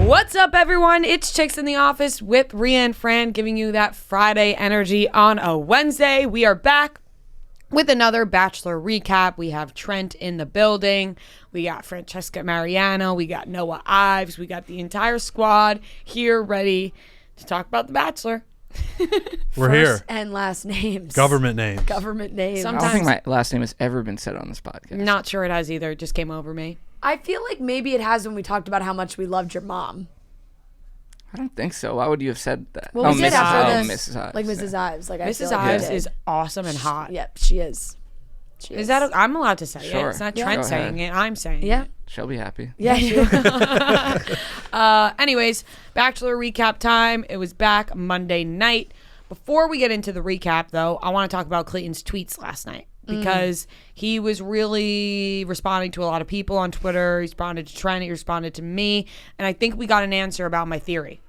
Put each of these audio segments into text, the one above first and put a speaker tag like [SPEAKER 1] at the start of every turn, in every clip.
[SPEAKER 1] What's up, everyone? It's Chicks in the Office with Rhea and Fran, giving you that Friday energy on a Wednesday. We are back with another Bachelor recap. We have Trent in the building. We got Francesca Mariano. We got Noah Ives. We got the entire squad here ready to talk about the Bachelor.
[SPEAKER 2] We're
[SPEAKER 3] First
[SPEAKER 2] here.
[SPEAKER 3] and last names.
[SPEAKER 2] Government names.
[SPEAKER 3] Government names.
[SPEAKER 1] Sometimes-
[SPEAKER 4] I don't think my last name has ever been said on this podcast.
[SPEAKER 1] Not sure it has either. It just came over me.
[SPEAKER 3] I feel like maybe it has when we talked about how much we loved your mom.
[SPEAKER 4] I don't think so. Why would you have said that?
[SPEAKER 3] Well, we did after this.
[SPEAKER 4] Mrs. Ives.
[SPEAKER 3] Like Mrs. Ives. Like I
[SPEAKER 1] Mrs.
[SPEAKER 3] feel like
[SPEAKER 1] Ives
[SPEAKER 3] we did.
[SPEAKER 1] is awesome and hot.
[SPEAKER 3] Yep, she is. She
[SPEAKER 1] Is that? I'm allowed to say
[SPEAKER 4] Sure.
[SPEAKER 1] it. It's not
[SPEAKER 4] Yeah.
[SPEAKER 1] Trent
[SPEAKER 4] Go
[SPEAKER 1] saying
[SPEAKER 4] ahead.
[SPEAKER 1] it. I'm saying
[SPEAKER 3] Yeah.
[SPEAKER 1] it.
[SPEAKER 4] She'll be happy.
[SPEAKER 3] Yeah.
[SPEAKER 1] Anyways, Bachelor recap time. It was back Monday night. Before we get into the recap, though, I want to talk about Clayton's tweets last night because he was really responding to a lot of people on Twitter. He responded to Trent. He responded to me. And I think we got an answer about my theory.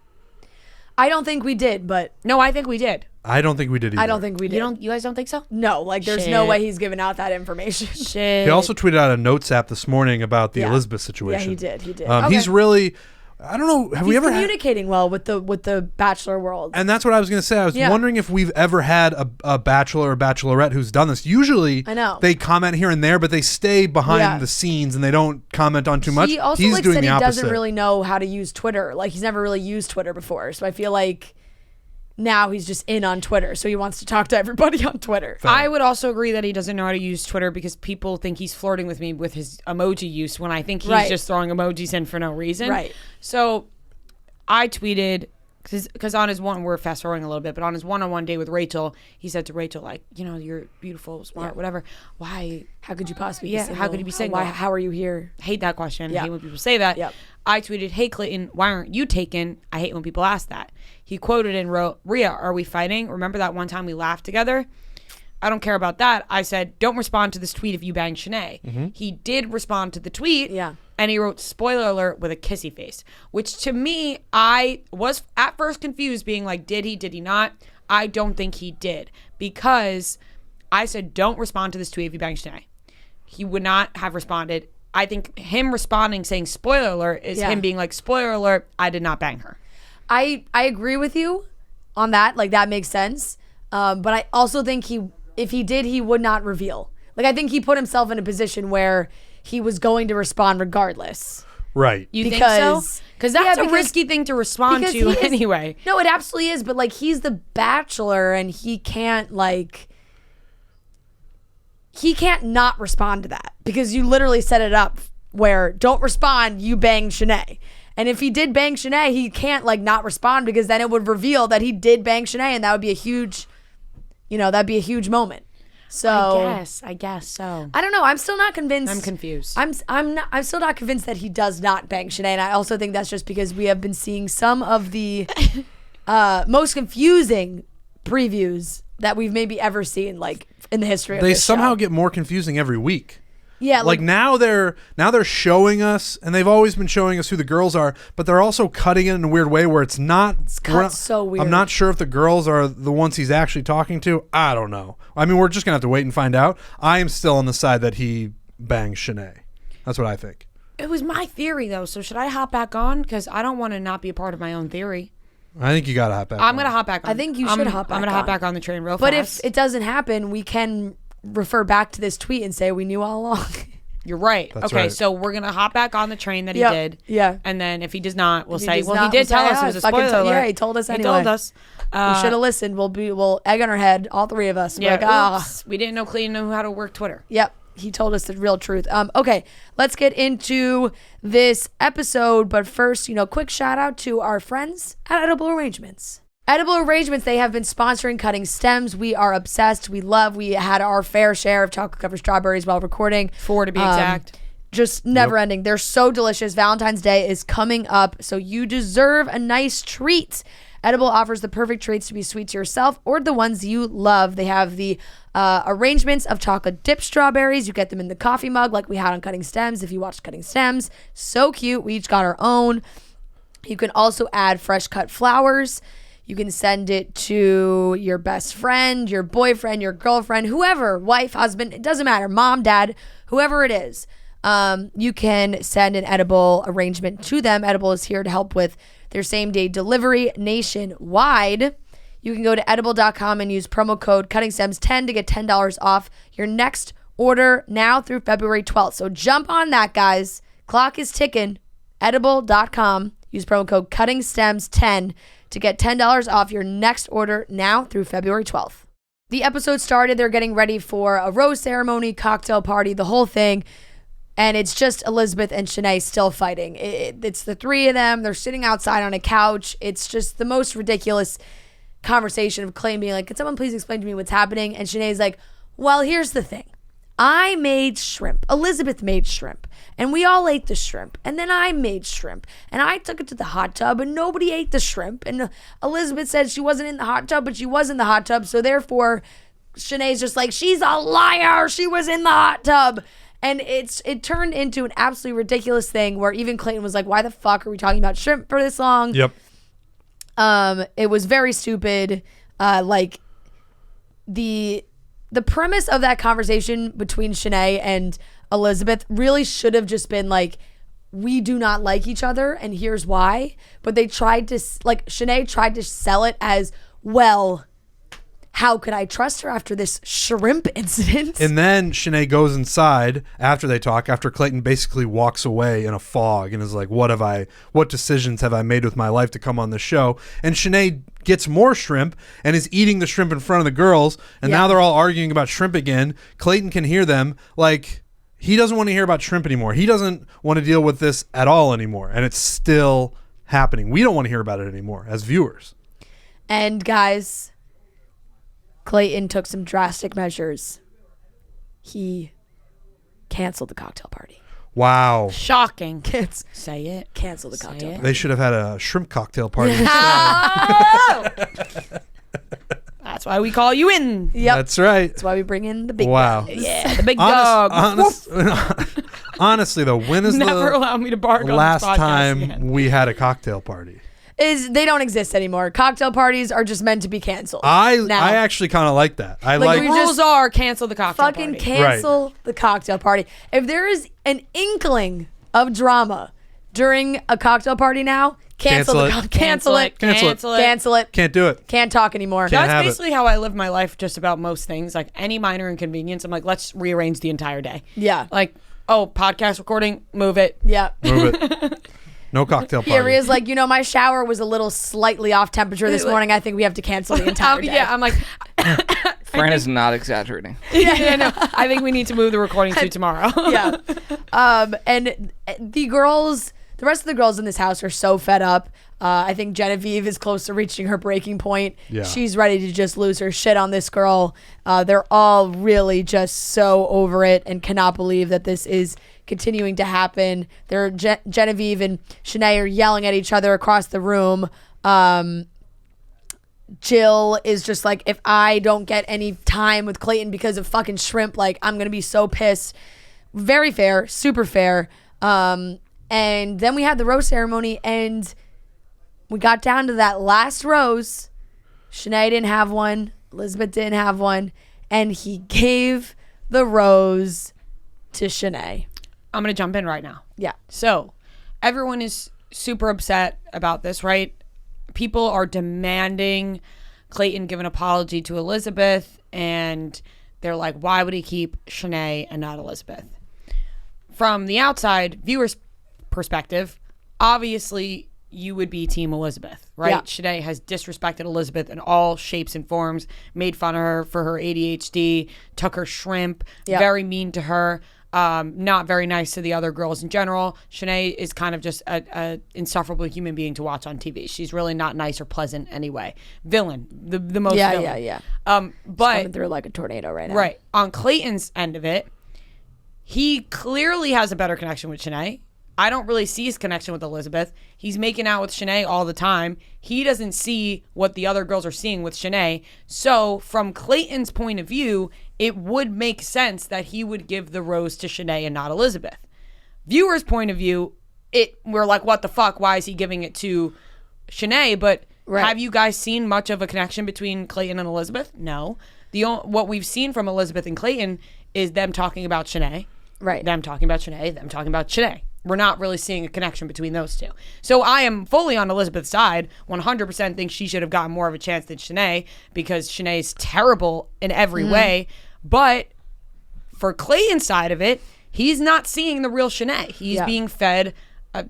[SPEAKER 3] I don't think we did, but
[SPEAKER 1] No, I think we did.
[SPEAKER 2] I don't think we did either.
[SPEAKER 3] I don't think we did.
[SPEAKER 1] You guys don't think so?
[SPEAKER 3] No, like there's no
[SPEAKER 1] Shit.
[SPEAKER 3] way he's giving out that information.
[SPEAKER 1] Shit.
[SPEAKER 2] He also tweeted out a notes app this morning about the
[SPEAKER 3] Yeah.
[SPEAKER 2] Elizabeth
[SPEAKER 3] Yeah,
[SPEAKER 2] situation.
[SPEAKER 3] he did. He did.
[SPEAKER 2] He's really, I don't know, have
[SPEAKER 3] He's
[SPEAKER 2] we ever had,
[SPEAKER 3] communicating well with the Bachelor world.
[SPEAKER 2] and that's what I was going to say. I was
[SPEAKER 3] Yeah.
[SPEAKER 2] wondering if we've ever had a bachelor or bachelorette who's done this. Usually
[SPEAKER 3] I know.
[SPEAKER 2] they comment here and there, but they stay behind
[SPEAKER 3] Yeah.
[SPEAKER 2] the scenes and they don't comment on too much.
[SPEAKER 3] He also
[SPEAKER 2] He's
[SPEAKER 3] like
[SPEAKER 2] doing
[SPEAKER 3] said
[SPEAKER 2] the
[SPEAKER 3] he
[SPEAKER 2] opposite.
[SPEAKER 3] doesn't really know how to use Twitter. Like he's never really used Twitter before. So I feel like now he's just in on Twitter. So he wants to talk to everybody on Twitter.
[SPEAKER 1] I would also agree that he doesn't know how to use Twitter because people think he's flirting with me with his emoji use when I think he's
[SPEAKER 3] Right.
[SPEAKER 1] just throwing emojis in for no reason.
[SPEAKER 3] Right.
[SPEAKER 1] So I tweeted, because on his one, we're fast forwarding a little bit, but on his one-on-one day with Rachel, he said to Rachel, like, you know, you're beautiful, smart, whatever. Why?
[SPEAKER 3] How could you possibly
[SPEAKER 1] Yeah,
[SPEAKER 3] be single?
[SPEAKER 1] how could you be single?
[SPEAKER 3] How are you here?
[SPEAKER 1] Hate that question.
[SPEAKER 3] Yeah.
[SPEAKER 1] I hate when people say that.
[SPEAKER 3] Yep.
[SPEAKER 1] I tweeted, hey, Clayton, why aren't you taken? I hate when people ask that. He quoted and wrote, Rhea, are we fighting? Remember that one time we laughed together? I don't care about that. I said, don't respond to this tweet if you bang Shanae. He did respond to the tweet.
[SPEAKER 3] Yeah.
[SPEAKER 1] And he wrote, spoiler alert, with a kissy face. Which to me, I was at first confused, being like, did he not? I don't think he did. Because I said, don't respond to this tweet if you bang Shanae. He would not have responded. I think him responding, saying spoiler alert, is
[SPEAKER 3] Yeah.
[SPEAKER 1] him being like, spoiler alert, I did not bang her.
[SPEAKER 3] I agree with you on that. Like that makes sense. But I also think if he did, he would not reveal. Like I think he put himself in a position where he was going to respond regardless.
[SPEAKER 2] Right.
[SPEAKER 1] You think so? Because that's
[SPEAKER 3] Yeah,
[SPEAKER 1] a risky thing to respond
[SPEAKER 3] because
[SPEAKER 1] to
[SPEAKER 3] he is-
[SPEAKER 1] anyway.
[SPEAKER 3] No, it absolutely is. But like he's the Bachelor and he can't not respond to that because you literally set it up where don't respond, you bang Shanae. And if he did bang Shanae, he can't like not respond because then it would reveal that he did bang Shanae and that would be a huge, that'd be a huge moment. So
[SPEAKER 1] I guess so.
[SPEAKER 3] I don't know. I'm still not convinced.
[SPEAKER 1] I'm confused.
[SPEAKER 3] I'm still not convinced that he does not bang Shanae. And I also think that's just because we have been seeing some of the most confusing previews that we've maybe ever seen, like in the history of
[SPEAKER 2] They
[SPEAKER 3] this
[SPEAKER 2] somehow
[SPEAKER 3] show.
[SPEAKER 2] get more confusing every week.
[SPEAKER 3] Yeah,
[SPEAKER 2] Like now they're showing us, and they've always been showing us who the girls are, but they're also cutting it in a weird way where it's not.
[SPEAKER 3] cut so weird.
[SPEAKER 2] I'm not sure if the girls are the ones he's actually talking to. I don't know. I mean, we're just gonna have to wait and find out. I am still on the side that he bangs Shanae. That's what I think.
[SPEAKER 1] It was my theory, though, so should I hop back on? Because I don't want to not be a part of my own theory.
[SPEAKER 2] I think you gotta hop back.
[SPEAKER 1] I'm going to hop back on.
[SPEAKER 3] I think you
[SPEAKER 1] I'm
[SPEAKER 3] should hop
[SPEAKER 1] I'm
[SPEAKER 3] back
[SPEAKER 1] going to hop
[SPEAKER 3] on.
[SPEAKER 1] back on the train real
[SPEAKER 3] But
[SPEAKER 1] fast.
[SPEAKER 3] if it doesn't happen, we can refer back to this tweet and say we knew all along.
[SPEAKER 1] You're right.
[SPEAKER 2] That's
[SPEAKER 1] okay,
[SPEAKER 2] right.
[SPEAKER 1] so we're going to hop back on the train that he
[SPEAKER 3] Yep.
[SPEAKER 1] did.
[SPEAKER 3] Yeah.
[SPEAKER 1] And then if he does not, we'll
[SPEAKER 3] If he
[SPEAKER 1] say,
[SPEAKER 3] does
[SPEAKER 1] well,
[SPEAKER 3] not,
[SPEAKER 1] he did
[SPEAKER 3] we'll
[SPEAKER 1] tell
[SPEAKER 3] say,
[SPEAKER 1] us it
[SPEAKER 3] "Ah,
[SPEAKER 1] was a
[SPEAKER 3] fucking
[SPEAKER 1] spoiler alert.
[SPEAKER 3] yeah, he told us
[SPEAKER 1] He
[SPEAKER 3] anyway."
[SPEAKER 1] told us.
[SPEAKER 3] We should have listened. We'll egg on our head, all three of us.
[SPEAKER 1] Yeah,
[SPEAKER 3] Like, ah.
[SPEAKER 1] oops, we didn't know Clayton knew how to work Twitter.
[SPEAKER 3] Yep. He told us the real truth. Okay, let's get into this episode. But first, quick shout out to our friends at Edible Arrangements. Edible Arrangements, they have been sponsoring Cutting Stems. We are obsessed. We had our fair share of chocolate covered strawberries while recording.
[SPEAKER 1] 4 to be exact.
[SPEAKER 3] Just never ending. They're so delicious. Valentine's Day is coming up, so you deserve a nice treat. Edible offers the perfect treats to be sweet to yourself or the ones you love. They have the arrangements of chocolate dipped strawberries. You get them in the coffee mug like we had on Cutting Stems. If you watched Cutting Stems, so cute. We each got our own. You can also add fresh cut flowers. You can send it to your best friend, your boyfriend, your girlfriend, whoever, wife, husband, it doesn't matter, mom, dad, whoever it is. You can send an Edible arrangement to them. Edible is here to help with their same-day delivery nationwide. You can go to edible.com and use promo code CuttingStems10 to get $10 off your next order now through February 12th. So jump on that, guys. Clock is ticking. Edible.com. Use promo code CuttingStems10 to get $10 off your next order now through February 12th. The episode started. They're getting ready for a rose ceremony, cocktail party, the whole thing. And it's just Elizabeth and Shanae still fighting. It's the three of them. They're sitting outside on a couch. It's just the most ridiculous conversation of Clayton being like, "Can someone please explain to me what's happening?" And Shanae's like, "Well, here's the thing. I made shrimp. Elizabeth made shrimp. And we all ate the shrimp. And then I made shrimp. And I took it to the hot tub and nobody ate the shrimp. And Elizabeth said she wasn't in the hot tub, but she was in the hot tub. So therefore, Shanae's just like, she's a liar. She was in the hot tub." And it turned into an absolutely ridiculous thing where even Clayton was like, "Why the fuck are we talking about shrimp for this long?"
[SPEAKER 2] Yep.
[SPEAKER 3] It was very stupid. Like the premise of that conversation between Shanae and Elizabeth really should have just been like, we do not like each other and here's why. But they tried to, like, Shanae tried to sell it as, well, how could I trust her after this shrimp incident?
[SPEAKER 2] And then Shanae goes inside after they talk, after Clayton basically walks away in a fog and is like, what decisions have I made with my life to come on the show? And Shanae gets more shrimp and is eating the shrimp in front of the girls. And now they're all arguing about shrimp again. Clayton can hear them. Like, he doesn't want to hear about shrimp anymore. He doesn't want to deal with this at all anymore. And it's still happening. We don't want to hear about it anymore as viewers.
[SPEAKER 3] And guys, Clayton took some drastic measures. He canceled the cocktail party.
[SPEAKER 2] Wow.
[SPEAKER 1] Shocking. Say it.
[SPEAKER 3] Cancel the cocktail party.
[SPEAKER 2] They should have had a shrimp cocktail party instead.
[SPEAKER 1] That's why we call you in.
[SPEAKER 3] Yep.
[SPEAKER 2] That's right.
[SPEAKER 3] That's why we bring in the big
[SPEAKER 2] Wow.
[SPEAKER 3] guys.
[SPEAKER 1] Yeah, the big dog.
[SPEAKER 2] Honestly, though, when is
[SPEAKER 1] Never
[SPEAKER 2] the
[SPEAKER 1] allow me to bark on
[SPEAKER 2] last
[SPEAKER 1] this podcast
[SPEAKER 2] time
[SPEAKER 1] again.
[SPEAKER 2] we had a cocktail party?
[SPEAKER 3] They don't exist anymore. Cocktail parties are just meant to be canceled.
[SPEAKER 2] I
[SPEAKER 3] now.
[SPEAKER 2] actually kind of like that. I
[SPEAKER 3] Like,
[SPEAKER 2] like
[SPEAKER 3] we
[SPEAKER 1] The rules
[SPEAKER 3] just
[SPEAKER 1] are cancel the cocktail
[SPEAKER 3] fucking
[SPEAKER 1] party.
[SPEAKER 3] cancel the cocktail party. If there is an inkling of drama during a cocktail party now, cancel
[SPEAKER 2] Cancel
[SPEAKER 3] the
[SPEAKER 2] it.
[SPEAKER 3] cancel it. Cancel it.
[SPEAKER 2] Can't do it.
[SPEAKER 3] Can't talk anymore.
[SPEAKER 2] Can't
[SPEAKER 1] That's
[SPEAKER 2] have it.
[SPEAKER 1] basically how I live my life just about most things. Like any minor inconvenience, I'm like, let's rearrange the entire day.
[SPEAKER 3] Yeah.
[SPEAKER 1] Like, oh, podcast recording, move it.
[SPEAKER 3] Yeah.
[SPEAKER 2] Move it. No cocktail party.
[SPEAKER 3] Aria's like, my shower was a little slightly off temperature this morning. I think we have to cancel the entire day.
[SPEAKER 1] Yeah, I'm like,
[SPEAKER 4] Fran is not exaggerating.
[SPEAKER 1] yeah, no. I think we need to move the recording to tomorrow.
[SPEAKER 3] Yeah. And the rest of the girls in this house are so fed up. I think Genevieve is close to reaching her breaking point.
[SPEAKER 2] Yeah.
[SPEAKER 3] She's ready to just lose her shit on this girl. They're all really just so over it and cannot believe that this is continuing to happen. Genevieve and Shanae are yelling at each other across the room. Jill is just like, if I don't get any time with Clayton because of fucking shrimp, like, I'm going to be so pissed. Very fair, super fair. And then we had the rose ceremony and we got down to that last rose. Shanae didn't have one. Elizabeth didn't have one. And he gave the rose to Shanae.
[SPEAKER 1] I'm going to jump in right now.
[SPEAKER 3] Yeah.
[SPEAKER 1] So everyone is super upset about this, right? People are demanding Clayton give an apology to Elizabeth, and they're like, why would he keep Shanae and not Elizabeth? From the outside viewer's perspective, obviously you would be team Elizabeth, right?
[SPEAKER 3] Yeah.
[SPEAKER 1] Shanae has disrespected Elizabeth in all shapes and forms, made fun of her for her ADHD, took her shrimp, very mean to her. Not very nice to the other girls in general. Shanae is kind of just a insufferable human being to watch on TV. She's really not nice or pleasant anyway. Villain, the most villain.
[SPEAKER 3] Yeah.
[SPEAKER 1] But
[SPEAKER 3] Coming through like a tornado right now.
[SPEAKER 1] right on Clayton's end of it, he clearly has a better connection with Shanae. I don't really see his connection with Elizabeth. He's making out with Shanae all the time. He doesn't see what the other girls are seeing with Shanae. So from Clayton's point of view, it would make sense that he would give the rose to Shanae and not Elizabeth. Viewer's point of view, we're like, what the fuck? Why is he giving it to Shanae? But have you guys seen much of a connection between Clayton and Elizabeth? No. What we've seen from Elizabeth and Clayton is them talking about Shanae.
[SPEAKER 3] Right.
[SPEAKER 1] Them talking about Shanae, them talking about Shanae. We're not really seeing a connection between those two. So I am fully on Elizabeth's side. 100% think she should have gotten more of a chance than Shanae because Shanae's terrible in every way. But for Clayton's side of it, he's not seeing the real Shanae. He's being fed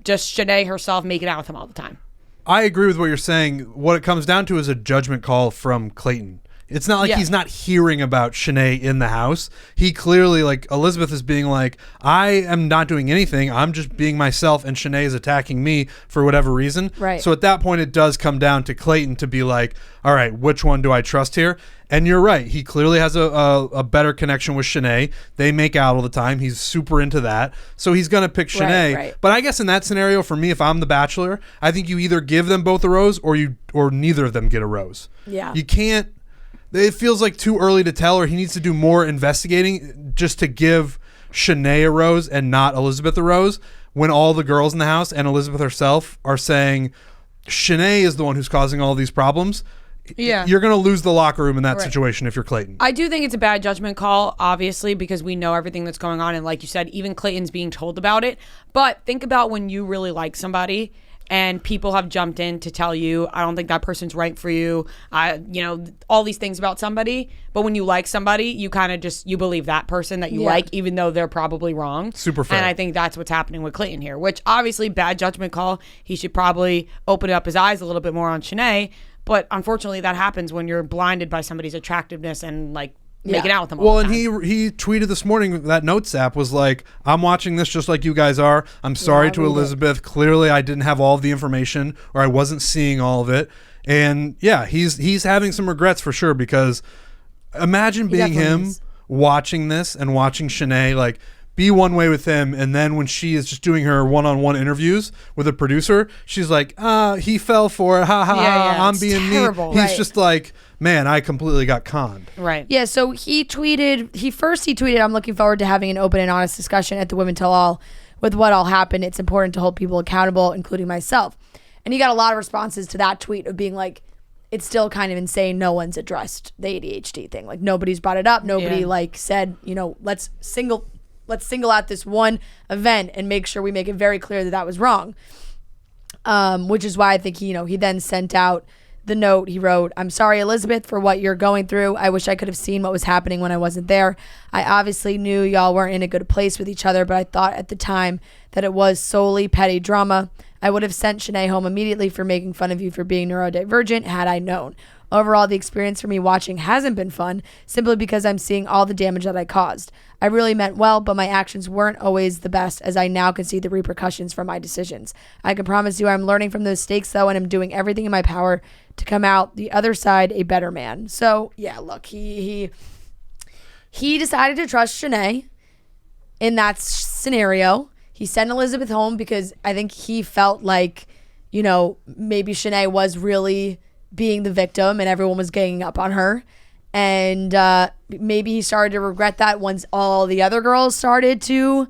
[SPEAKER 1] just Shanae herself making out with him all the time.
[SPEAKER 2] I agree with what you're saying. What it comes down to is a judgment call from Clayton. It's not like he's not hearing about Shanae in the house. He clearly, like, Elizabeth is being like, I am not doing anything. I'm just being myself, and Shanae is attacking me for whatever reason.
[SPEAKER 3] Right.
[SPEAKER 2] So at that point, it does come down to Clayton to be like, all right, which one do I trust here? And you're right. He clearly has a better connection with Shanae. They make out all the time. He's super into that. So he's going to pick Shanae.
[SPEAKER 3] Right.
[SPEAKER 2] But I guess in that scenario, for me, if I'm the Bachelor, I think you either give them both a rose or neither of them get a rose.
[SPEAKER 3] Yeah.
[SPEAKER 2] You can't. It feels like too early to tell, or he needs to do more investigating just to give Shanae a rose and not Elizabeth a rose when all the girls in the house and Elizabeth herself are saying Shanae is the one who's causing all these problems.
[SPEAKER 1] Yeah.
[SPEAKER 2] You're going to lose the locker room in that situation if you're Clayton.
[SPEAKER 1] I do think it's a bad judgment call, obviously, because we know everything that's going on. And like you said, even Clayton's being told about it. But think about when you really like somebody and people have jumped in to tell you, I don't think that person's right for you. All these things about somebody. But when you like somebody, you kind of you believe that person that you like, even though they're probably wrong.
[SPEAKER 2] Super fair.
[SPEAKER 1] And I think that's what's happening with Clayton here, which obviously bad judgment call. He should probably open up his eyes a little bit more on Shanae. But unfortunately, that happens when you're blinded by somebody's attractiveness and making out with them all the
[SPEAKER 2] and
[SPEAKER 1] time.
[SPEAKER 2] he tweeted this morning, that Notes app was like, I'm watching this just like you guys are. I'm sorry to Elizabeth. Clearly, I didn't have all of the information or I wasn't seeing all of it. And yeah, he's having some regrets for sure, because imagine being him watching this and watching Shanae be one way with him, and then when she is just doing her one-on-one interviews with a producer, she's like, he fell for it, ha ha ha, I'm being
[SPEAKER 1] terrible.
[SPEAKER 2] me. He's just like, man, I completely got conned.
[SPEAKER 1] Right.
[SPEAKER 3] Yeah, so he tweeted, I'm looking forward to having an open and honest discussion at the Women Tell All with what all happened. It's important to hold people accountable, including myself. And he got a lot of responses to that tweet of being like, it's still kind of insane no one's addressed the ADHD thing. Like, nobody's brought it up. Nobody said, let's single out this one event and make sure we make it very clear that was wrong. Which is why I think he then sent out the note. He wrote, I'm sorry, Elizabeth, for what you're going through. I wish I could have seen what was happening when I wasn't there. I obviously knew y'all weren't in a good place with each other, but I thought at the time that it was solely petty drama. I would have sent Shanae home immediately for making fun of you for being neurodivergent had I known. Overall, the experience for me watching hasn't been fun, simply because I'm seeing all the damage that I caused. I really meant well, but my actions weren't always the best, as I now can see the repercussions from my decisions. I can promise you I'm learning from those mistakes, though, and I'm doing everything in my power to come out the other side a better man. So, yeah, look, he decided to trust Shanae in that scenario. He sent Elizabeth home because I think he felt like, maybe Shanae was really being the victim and everyone was ganging up on her. And maybe he started to regret that once all the other girls started to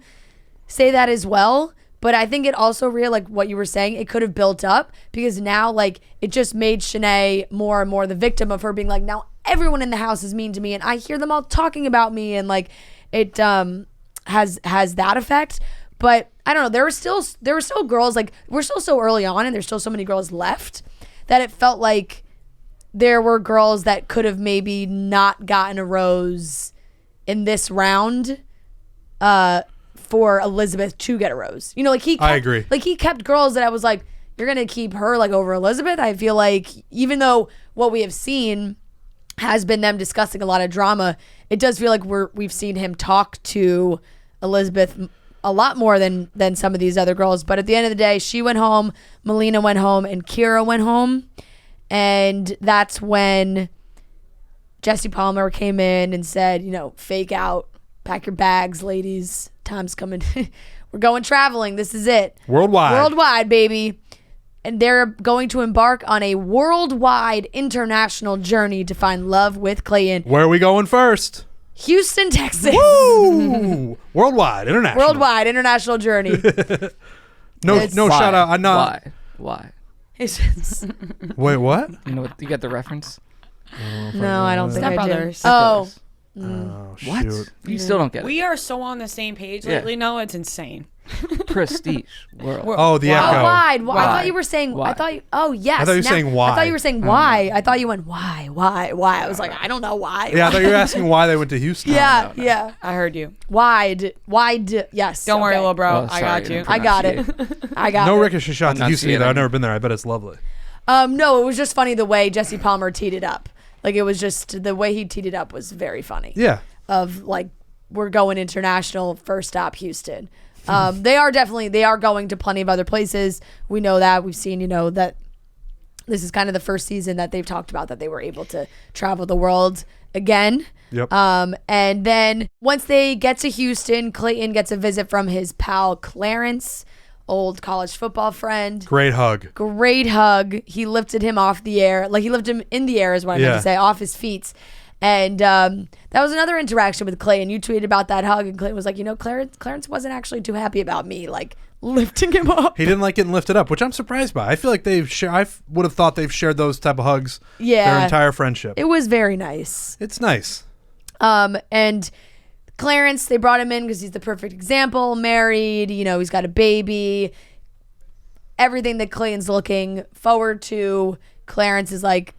[SPEAKER 3] say that as well. But I think it also like what you were saying, it could have built up, because now it just made Shanae more and more the victim of her being like, now everyone in the house is mean to me and I hear them all talking about me, and it has that effect. But I don't know, there were still girls, we're still so early on and there's still so many girls left that it felt like there were girls that could have maybe not gotten a rose in this round for Elizabeth to get a rose. I
[SPEAKER 2] agree.
[SPEAKER 3] He kept girls that I was like, you're going to keep her over Elizabeth? I feel like even though what we have seen has been them discussing a lot of drama, it does feel like we've seen him talk to Elizabeth a lot more than some of these other girls. But at the end of the day, she went home, Melina went home, and Kira went home. And that's when Jesse Palmer came in and said, fake out, pack your bags, ladies. Time's coming. We're going traveling. This is it. Worldwide, baby. And they're going to embark on a worldwide international journey to find love with Clayton.
[SPEAKER 2] Where are we going first?
[SPEAKER 3] Houston, Texas.
[SPEAKER 2] Woo! Worldwide
[SPEAKER 3] international journey.
[SPEAKER 2] No shout out. I'm not.
[SPEAKER 4] Why?
[SPEAKER 2] Wait, what?
[SPEAKER 4] You got the reference?
[SPEAKER 3] No, I don't think
[SPEAKER 1] Step
[SPEAKER 3] I do.
[SPEAKER 1] Brothers.
[SPEAKER 3] Oh,
[SPEAKER 2] Oh,
[SPEAKER 4] What?
[SPEAKER 2] shoot.
[SPEAKER 4] You still don't get it.
[SPEAKER 1] We are so on the same page
[SPEAKER 4] Yeah.
[SPEAKER 1] lately. No, it's insane.
[SPEAKER 4] Prestige world.
[SPEAKER 2] Oh, the
[SPEAKER 1] Wow.
[SPEAKER 2] echo.
[SPEAKER 3] Wide. I
[SPEAKER 4] Why?
[SPEAKER 3] thought you were saying.
[SPEAKER 4] Why?
[SPEAKER 3] I thought you. Oh yes.
[SPEAKER 2] I thought you were saying why.
[SPEAKER 3] I thought you were saying why. I thought you went why. I was like, I don't know why.
[SPEAKER 2] Yeah, I thought you were asking why they went to Houston.
[SPEAKER 3] Yeah. Yeah.
[SPEAKER 1] I heard you.
[SPEAKER 3] Wide. Yes.
[SPEAKER 1] Don't worry,
[SPEAKER 3] okay.
[SPEAKER 1] little bro.
[SPEAKER 4] Oh,
[SPEAKER 1] I
[SPEAKER 4] sorry,
[SPEAKER 1] got you.
[SPEAKER 3] I got it. I got
[SPEAKER 2] No
[SPEAKER 3] it.
[SPEAKER 2] ricochet shot to Houston either.
[SPEAKER 4] Enunciating.
[SPEAKER 2] I've never been there. I bet it's lovely.
[SPEAKER 3] No, it was just funny the way Jesse Palmer teed it up. Like it was just the way he teed it up was very funny.
[SPEAKER 2] Yeah.
[SPEAKER 3] Of like we're going international, first stop Houston. They are going to plenty of other places. We know that. We've seen, that this is kind of the first season that they've talked about that they were able to travel the world again.
[SPEAKER 2] Yep.
[SPEAKER 3] And then once they get to Houston, Clayton gets a visit from his pal Clarence, old college football friend.
[SPEAKER 2] Great hug.
[SPEAKER 3] Great hug. He lifted him off the air. Like he lifted him in the air is what I meant
[SPEAKER 2] Yeah.
[SPEAKER 3] to say, off his feet. And that was another interaction with Clayton. You tweeted about that hug, and Clayton was like, Clarence wasn't actually too happy about me, like, lifting him up.
[SPEAKER 2] He didn't like getting lifted up, which I'm surprised by. I feel like I would have thought they've shared those type of hugs
[SPEAKER 3] Yeah.
[SPEAKER 2] their entire friendship.
[SPEAKER 3] It was very nice.
[SPEAKER 2] It's nice.
[SPEAKER 3] And Clarence, they brought him in because he's the perfect example, married, he's got a baby. Everything that Clayton's looking forward to, Clarence is like,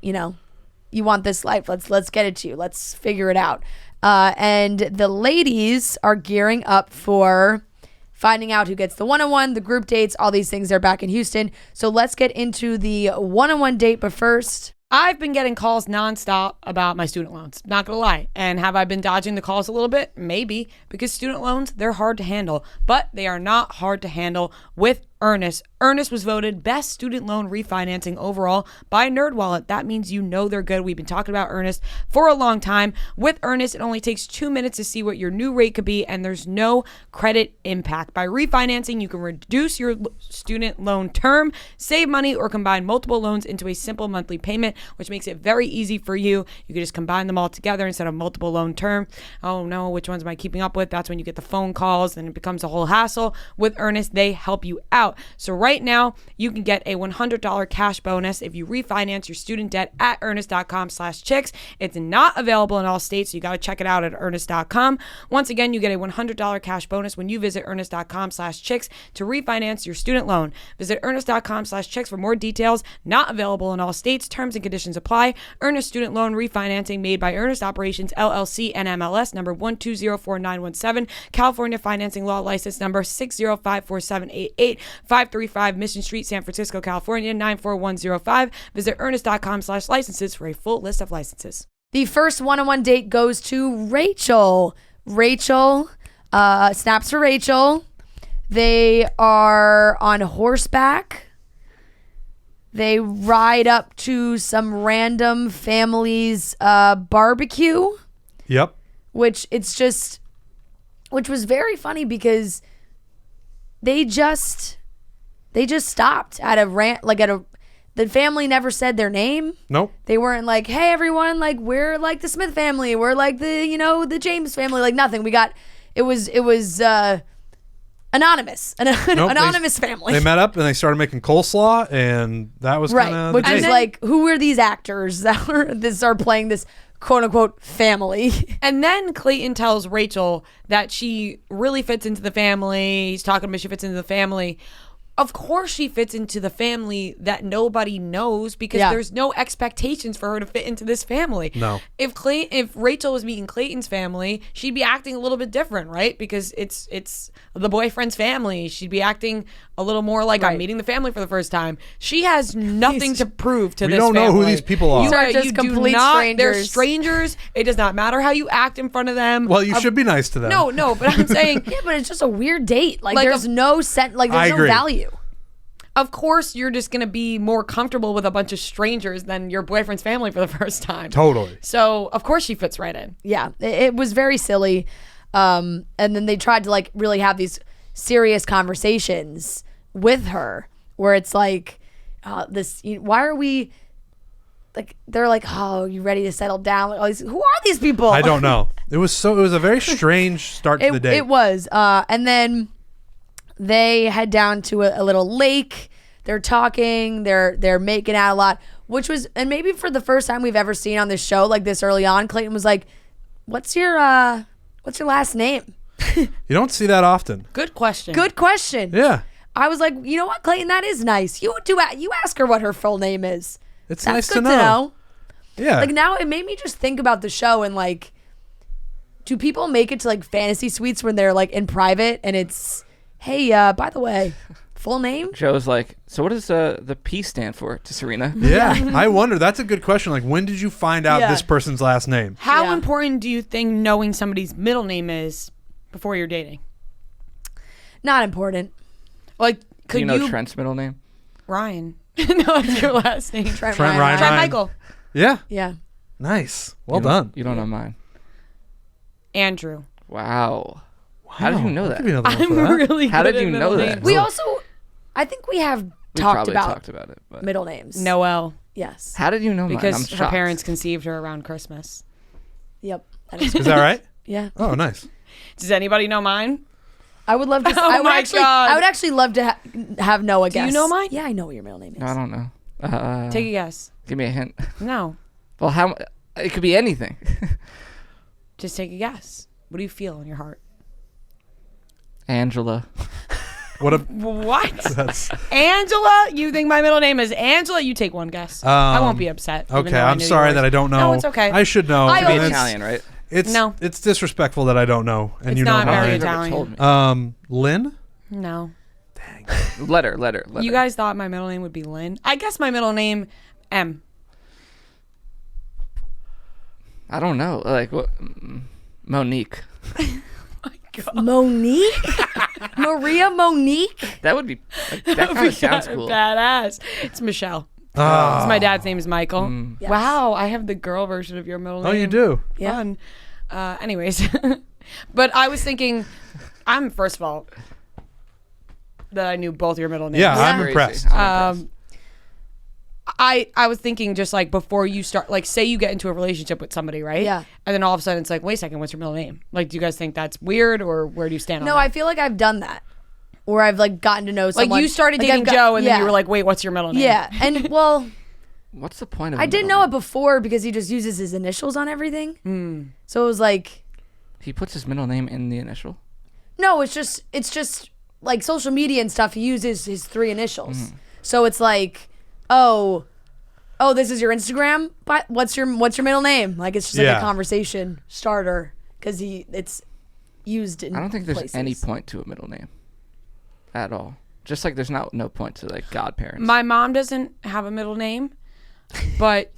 [SPEAKER 3] you want this life. Let's get it to you. Let's figure it out. And the ladies are gearing up for finding out who gets the one-on-one, the group dates, all these things. They're back in Houston. So let's get into the one-on-one date. But first,
[SPEAKER 1] I've been getting calls nonstop about my student loans. Not gonna lie. And have I been dodging the calls a little bit? Maybe, because student loans, they're hard to handle, but they are not hard to handle with Earnest. Earnest was voted best student loan refinancing overall by NerdWallet. That means they're good. We've been talking about Earnest for a long time. With Earnest, it only takes 2 minutes to see what your new rate could be, and there's no credit impact. By refinancing, you can reduce your student loan term, save money, or combine multiple loans into a simple monthly payment, which makes it very easy for you. You can just combine them all together instead of multiple loan term. Oh no, which ones am I keeping up with? That's when you get the phone calls and it becomes a whole hassle. With Earnest, they help you out. So right now, you can get a $100 cash bonus if you refinance your student debt at earnest.com/chicks. It's not available in all states, so you got to check it out at earnest.com. Once again, you get a $100 cash bonus when you visit earnest.com/chicks to refinance your student loan. Visit earnest.com/chicks for more details. Not available in all states. Terms and conditions apply. Earnest student loan refinancing made by Earnest Operations LLC and MLS number 1204917. California financing law license number 6054788. 535 Mission Street, San Francisco, California 94105. Visit earnest.com/licenses for a full list of licenses.
[SPEAKER 3] the first one-on-one date goes to Rachel. Snaps for Rachel. They are on horseback. They ride up to some random family's barbecue,
[SPEAKER 2] Yep.
[SPEAKER 3] which was very funny because they just stopped at the family never said their name.
[SPEAKER 2] Nope.
[SPEAKER 3] They weren't like, hey everyone, like we're like the Smith family, we're like the James family, like nothing. It was anonymous, anonymous family.
[SPEAKER 2] They met up and they started making coleslaw, and that was kind
[SPEAKER 3] Right,
[SPEAKER 2] of
[SPEAKER 3] which is like, who are these actors that are playing this quote unquote family?
[SPEAKER 1] And then Clayton tells Rachel that she really fits into the family. He's talking about she fits into the family. Of course she fits into the family that nobody knows because there's no expectations for her to fit into this family.
[SPEAKER 2] No.
[SPEAKER 1] If Rachel was meeting Clayton's family, she'd be acting a little bit different, right? Because it's the boyfriend's family. She'd be acting a little more like I'm meeting the family for the first time. She has nothing to prove to
[SPEAKER 2] We
[SPEAKER 1] this
[SPEAKER 2] don't
[SPEAKER 1] family.
[SPEAKER 2] know who these people are.
[SPEAKER 3] These are just complete
[SPEAKER 1] They're
[SPEAKER 3] strangers.
[SPEAKER 1] strangers. It does not matter how you act in front of them.
[SPEAKER 2] Well, you should be nice to them.
[SPEAKER 1] No, but I'm saying
[SPEAKER 3] Yeah, but it's just a weird date. Like,
[SPEAKER 1] Like
[SPEAKER 3] there's no sense. Like,
[SPEAKER 2] I
[SPEAKER 3] there's no
[SPEAKER 2] agree.
[SPEAKER 3] value.
[SPEAKER 1] of course you're just going to be more comfortable with a bunch of strangers than your boyfriend's family for the first time.
[SPEAKER 2] Totally.
[SPEAKER 1] So, of course she fits right in.
[SPEAKER 3] Yeah, it was very silly. And then they tried to like really have these serious conversations with her, where it's like, why are we? Like they're like, oh, you ready to settle down? Like, all these, who are these people?
[SPEAKER 2] I don't know. It was a very strange start to the day.
[SPEAKER 3] It was. And then they head down to a little lake. They're talking. They're making out a lot, which was, and maybe for the first time we've ever seen on this show, like this early on, Clayton was like, what's your last name?
[SPEAKER 2] You don't see that often.
[SPEAKER 1] Good question.
[SPEAKER 3] Good question.
[SPEAKER 2] Yeah.
[SPEAKER 3] I was like, you know what, Clayton, that is nice. You ask her what her full name is.
[SPEAKER 2] It's
[SPEAKER 3] That's
[SPEAKER 2] nice
[SPEAKER 3] good
[SPEAKER 2] to know. Yeah.
[SPEAKER 3] Like now it made me just think about the show and like, do people make it to like fantasy suites when they're like in private and it's, hey, by the way, full name?
[SPEAKER 4] Joe's like, so what does the P stand for to Serena?
[SPEAKER 2] Yeah. I wonder. That's a good question. Like, when did you find out
[SPEAKER 3] Yeah.
[SPEAKER 2] this person's last name?
[SPEAKER 1] How
[SPEAKER 3] Yeah.
[SPEAKER 1] important do you think knowing somebody's middle name is before you're dating?
[SPEAKER 3] Not important.
[SPEAKER 1] Like,
[SPEAKER 4] Do
[SPEAKER 1] could
[SPEAKER 4] you know Trent's middle name?
[SPEAKER 1] Ryan. No, it's your last name.
[SPEAKER 3] Trent
[SPEAKER 2] Ryan.
[SPEAKER 1] Trent
[SPEAKER 2] Ryan.
[SPEAKER 1] Michael.
[SPEAKER 2] Yeah.
[SPEAKER 3] Yeah.
[SPEAKER 2] Nice. Well
[SPEAKER 4] You don't-
[SPEAKER 2] done.
[SPEAKER 4] You don't know mine.
[SPEAKER 1] Andrew.
[SPEAKER 4] Wow. How did you know
[SPEAKER 2] I'll
[SPEAKER 4] that?
[SPEAKER 2] give you another one
[SPEAKER 1] I'm
[SPEAKER 2] for that.
[SPEAKER 1] really
[SPEAKER 4] How
[SPEAKER 1] good
[SPEAKER 4] did
[SPEAKER 1] at
[SPEAKER 4] you
[SPEAKER 1] middle
[SPEAKER 4] know that?
[SPEAKER 1] names.
[SPEAKER 3] We also, I think we have
[SPEAKER 4] We
[SPEAKER 3] talked
[SPEAKER 4] probably
[SPEAKER 3] about
[SPEAKER 4] talked about it. But
[SPEAKER 3] middle names.
[SPEAKER 1] Noelle.
[SPEAKER 3] Yes.
[SPEAKER 4] how did you know mine? I'm
[SPEAKER 1] Because her
[SPEAKER 4] shocked.
[SPEAKER 1] parents conceived her around Christmas.
[SPEAKER 3] Yep. That is
[SPEAKER 2] Is that right?
[SPEAKER 3] yeah.
[SPEAKER 2] Oh, nice.
[SPEAKER 1] Does anybody know mine?
[SPEAKER 3] I would love to.
[SPEAKER 1] Oh
[SPEAKER 3] I would
[SPEAKER 1] my
[SPEAKER 3] actually,
[SPEAKER 1] God.
[SPEAKER 3] I would actually love to have Noah guess.
[SPEAKER 1] you know mine?
[SPEAKER 3] Yeah, I know what your middle name is.
[SPEAKER 4] No, I don't know.
[SPEAKER 1] Take a guess.
[SPEAKER 4] Give me a hint.
[SPEAKER 1] No.
[SPEAKER 4] Well, how? It could be anything.
[SPEAKER 1] Just take a guess. What do you feel in your heart?
[SPEAKER 4] Angela.
[SPEAKER 2] What a.
[SPEAKER 1] What?
[SPEAKER 2] That's
[SPEAKER 1] Angela? You think my middle name is Angela? You take one guess. I won't be upset. even
[SPEAKER 2] okay.
[SPEAKER 1] though I
[SPEAKER 2] I'm
[SPEAKER 1] knew
[SPEAKER 2] sorry
[SPEAKER 1] yours.
[SPEAKER 2] that I don't know.
[SPEAKER 1] No, it's okay.
[SPEAKER 2] I should know.
[SPEAKER 1] I
[SPEAKER 4] Could be
[SPEAKER 1] always-
[SPEAKER 4] Italian, right?
[SPEAKER 2] It's
[SPEAKER 1] No.
[SPEAKER 2] It's disrespectful that I don't know, and
[SPEAKER 1] It's
[SPEAKER 2] you know
[SPEAKER 1] not very
[SPEAKER 2] mine.
[SPEAKER 4] You've never
[SPEAKER 1] Italian.
[SPEAKER 4] told me.
[SPEAKER 2] Lynn.
[SPEAKER 1] No.
[SPEAKER 4] Letter.
[SPEAKER 1] You guys thought my middle name would be Lynn? I guess my middle name, M.
[SPEAKER 4] I don't know. Like what? Monique.
[SPEAKER 3] Monique? Maria Monique?
[SPEAKER 4] That would be. Like, that kind of sounds cool.
[SPEAKER 1] Badass. It's Michelle.
[SPEAKER 2] Ah.
[SPEAKER 1] 'Cause my dad's name is Michael.
[SPEAKER 3] Yes.
[SPEAKER 1] Wow, I have the girl version of your middle name.
[SPEAKER 2] Oh, you do.
[SPEAKER 3] Yeah.
[SPEAKER 1] Fun. Anyways, but I was thinking, first of all, that I knew both your middle names.
[SPEAKER 2] Yeah, I'm
[SPEAKER 4] Crazy.
[SPEAKER 2] impressed.
[SPEAKER 4] I'm impressed.
[SPEAKER 1] I was thinking just like before you start, like say you get into a relationship with somebody, right?
[SPEAKER 3] Yeah.
[SPEAKER 1] And then all of a sudden it's like, wait a second, what's your middle name? Like, do you guys think that's weird or where do you stand on
[SPEAKER 3] No,
[SPEAKER 1] that?
[SPEAKER 3] I feel like I've done that. Where I've like gotten to know
[SPEAKER 1] Like
[SPEAKER 3] someone.
[SPEAKER 1] you started
[SPEAKER 3] Like,
[SPEAKER 1] dating
[SPEAKER 3] I've got-
[SPEAKER 1] Joe and then
[SPEAKER 3] yeah.
[SPEAKER 1] you were like, wait, what's your middle name?
[SPEAKER 3] Yeah. And well,
[SPEAKER 4] What's the point of?
[SPEAKER 3] I
[SPEAKER 4] a
[SPEAKER 3] didn't
[SPEAKER 4] middle
[SPEAKER 3] know it
[SPEAKER 4] name?
[SPEAKER 3] before because he just uses his initials on everything. So it was like,
[SPEAKER 4] He puts his middle name in the initial.
[SPEAKER 3] no, it's just like social media and stuff. He uses his 3 initials. So it's like, oh, this is your Instagram, but what's your middle name? Like it's just like
[SPEAKER 2] Yeah.
[SPEAKER 3] a conversation starter because it's used in.
[SPEAKER 4] I don't think there's
[SPEAKER 3] places.
[SPEAKER 4] any point to a middle name, at all. Just like there's no point to like godparents.
[SPEAKER 1] My mom doesn't have a middle name, but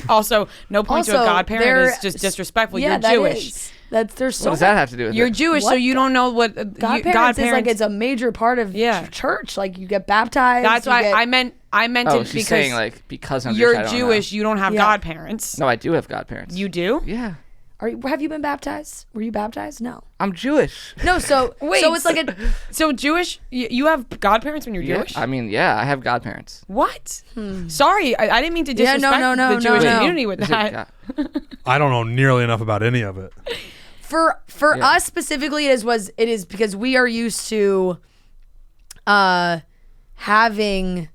[SPEAKER 1] also no point to a
[SPEAKER 3] Also,
[SPEAKER 1] godparent
[SPEAKER 3] they're-
[SPEAKER 1] is just disrespectful.
[SPEAKER 3] Yeah,
[SPEAKER 1] You're
[SPEAKER 3] that
[SPEAKER 1] Jewish.
[SPEAKER 3] is. There's so
[SPEAKER 4] what does that have to do with
[SPEAKER 1] You're
[SPEAKER 4] it?
[SPEAKER 1] Jewish, so
[SPEAKER 3] What?
[SPEAKER 1] you don't know what
[SPEAKER 3] godparents is like it's a major part of
[SPEAKER 1] Yeah.
[SPEAKER 3] church. Like you get baptized.
[SPEAKER 1] That's
[SPEAKER 3] you
[SPEAKER 1] why
[SPEAKER 3] get-
[SPEAKER 1] I meant
[SPEAKER 4] Oh,
[SPEAKER 1] it
[SPEAKER 4] she's
[SPEAKER 1] because
[SPEAKER 4] saying like because I'm
[SPEAKER 1] you're
[SPEAKER 4] Jewish, I don't
[SPEAKER 1] Jewish,
[SPEAKER 4] know.
[SPEAKER 1] you don't have
[SPEAKER 3] Yeah.
[SPEAKER 1] godparents.
[SPEAKER 4] No, I do have godparents.
[SPEAKER 1] You do?
[SPEAKER 4] Yeah,
[SPEAKER 3] Have you been baptized? Were you baptized? No.
[SPEAKER 4] I'm Jewish.
[SPEAKER 3] No. So
[SPEAKER 1] Wait,
[SPEAKER 3] So it's like a.
[SPEAKER 1] So Jewish, you have godparents when you're
[SPEAKER 4] Yeah,
[SPEAKER 1] Jewish?
[SPEAKER 4] I mean, yeah, I have godparents.
[SPEAKER 1] What? Sorry, I didn't mean to
[SPEAKER 3] Yeah,
[SPEAKER 1] disrespect
[SPEAKER 3] no,
[SPEAKER 1] the Jewish
[SPEAKER 3] no.
[SPEAKER 1] community with
[SPEAKER 4] Is it
[SPEAKER 1] that.
[SPEAKER 2] I don't know nearly enough about any of it.
[SPEAKER 3] For
[SPEAKER 4] Yeah.
[SPEAKER 3] us specifically, it is because we are used to having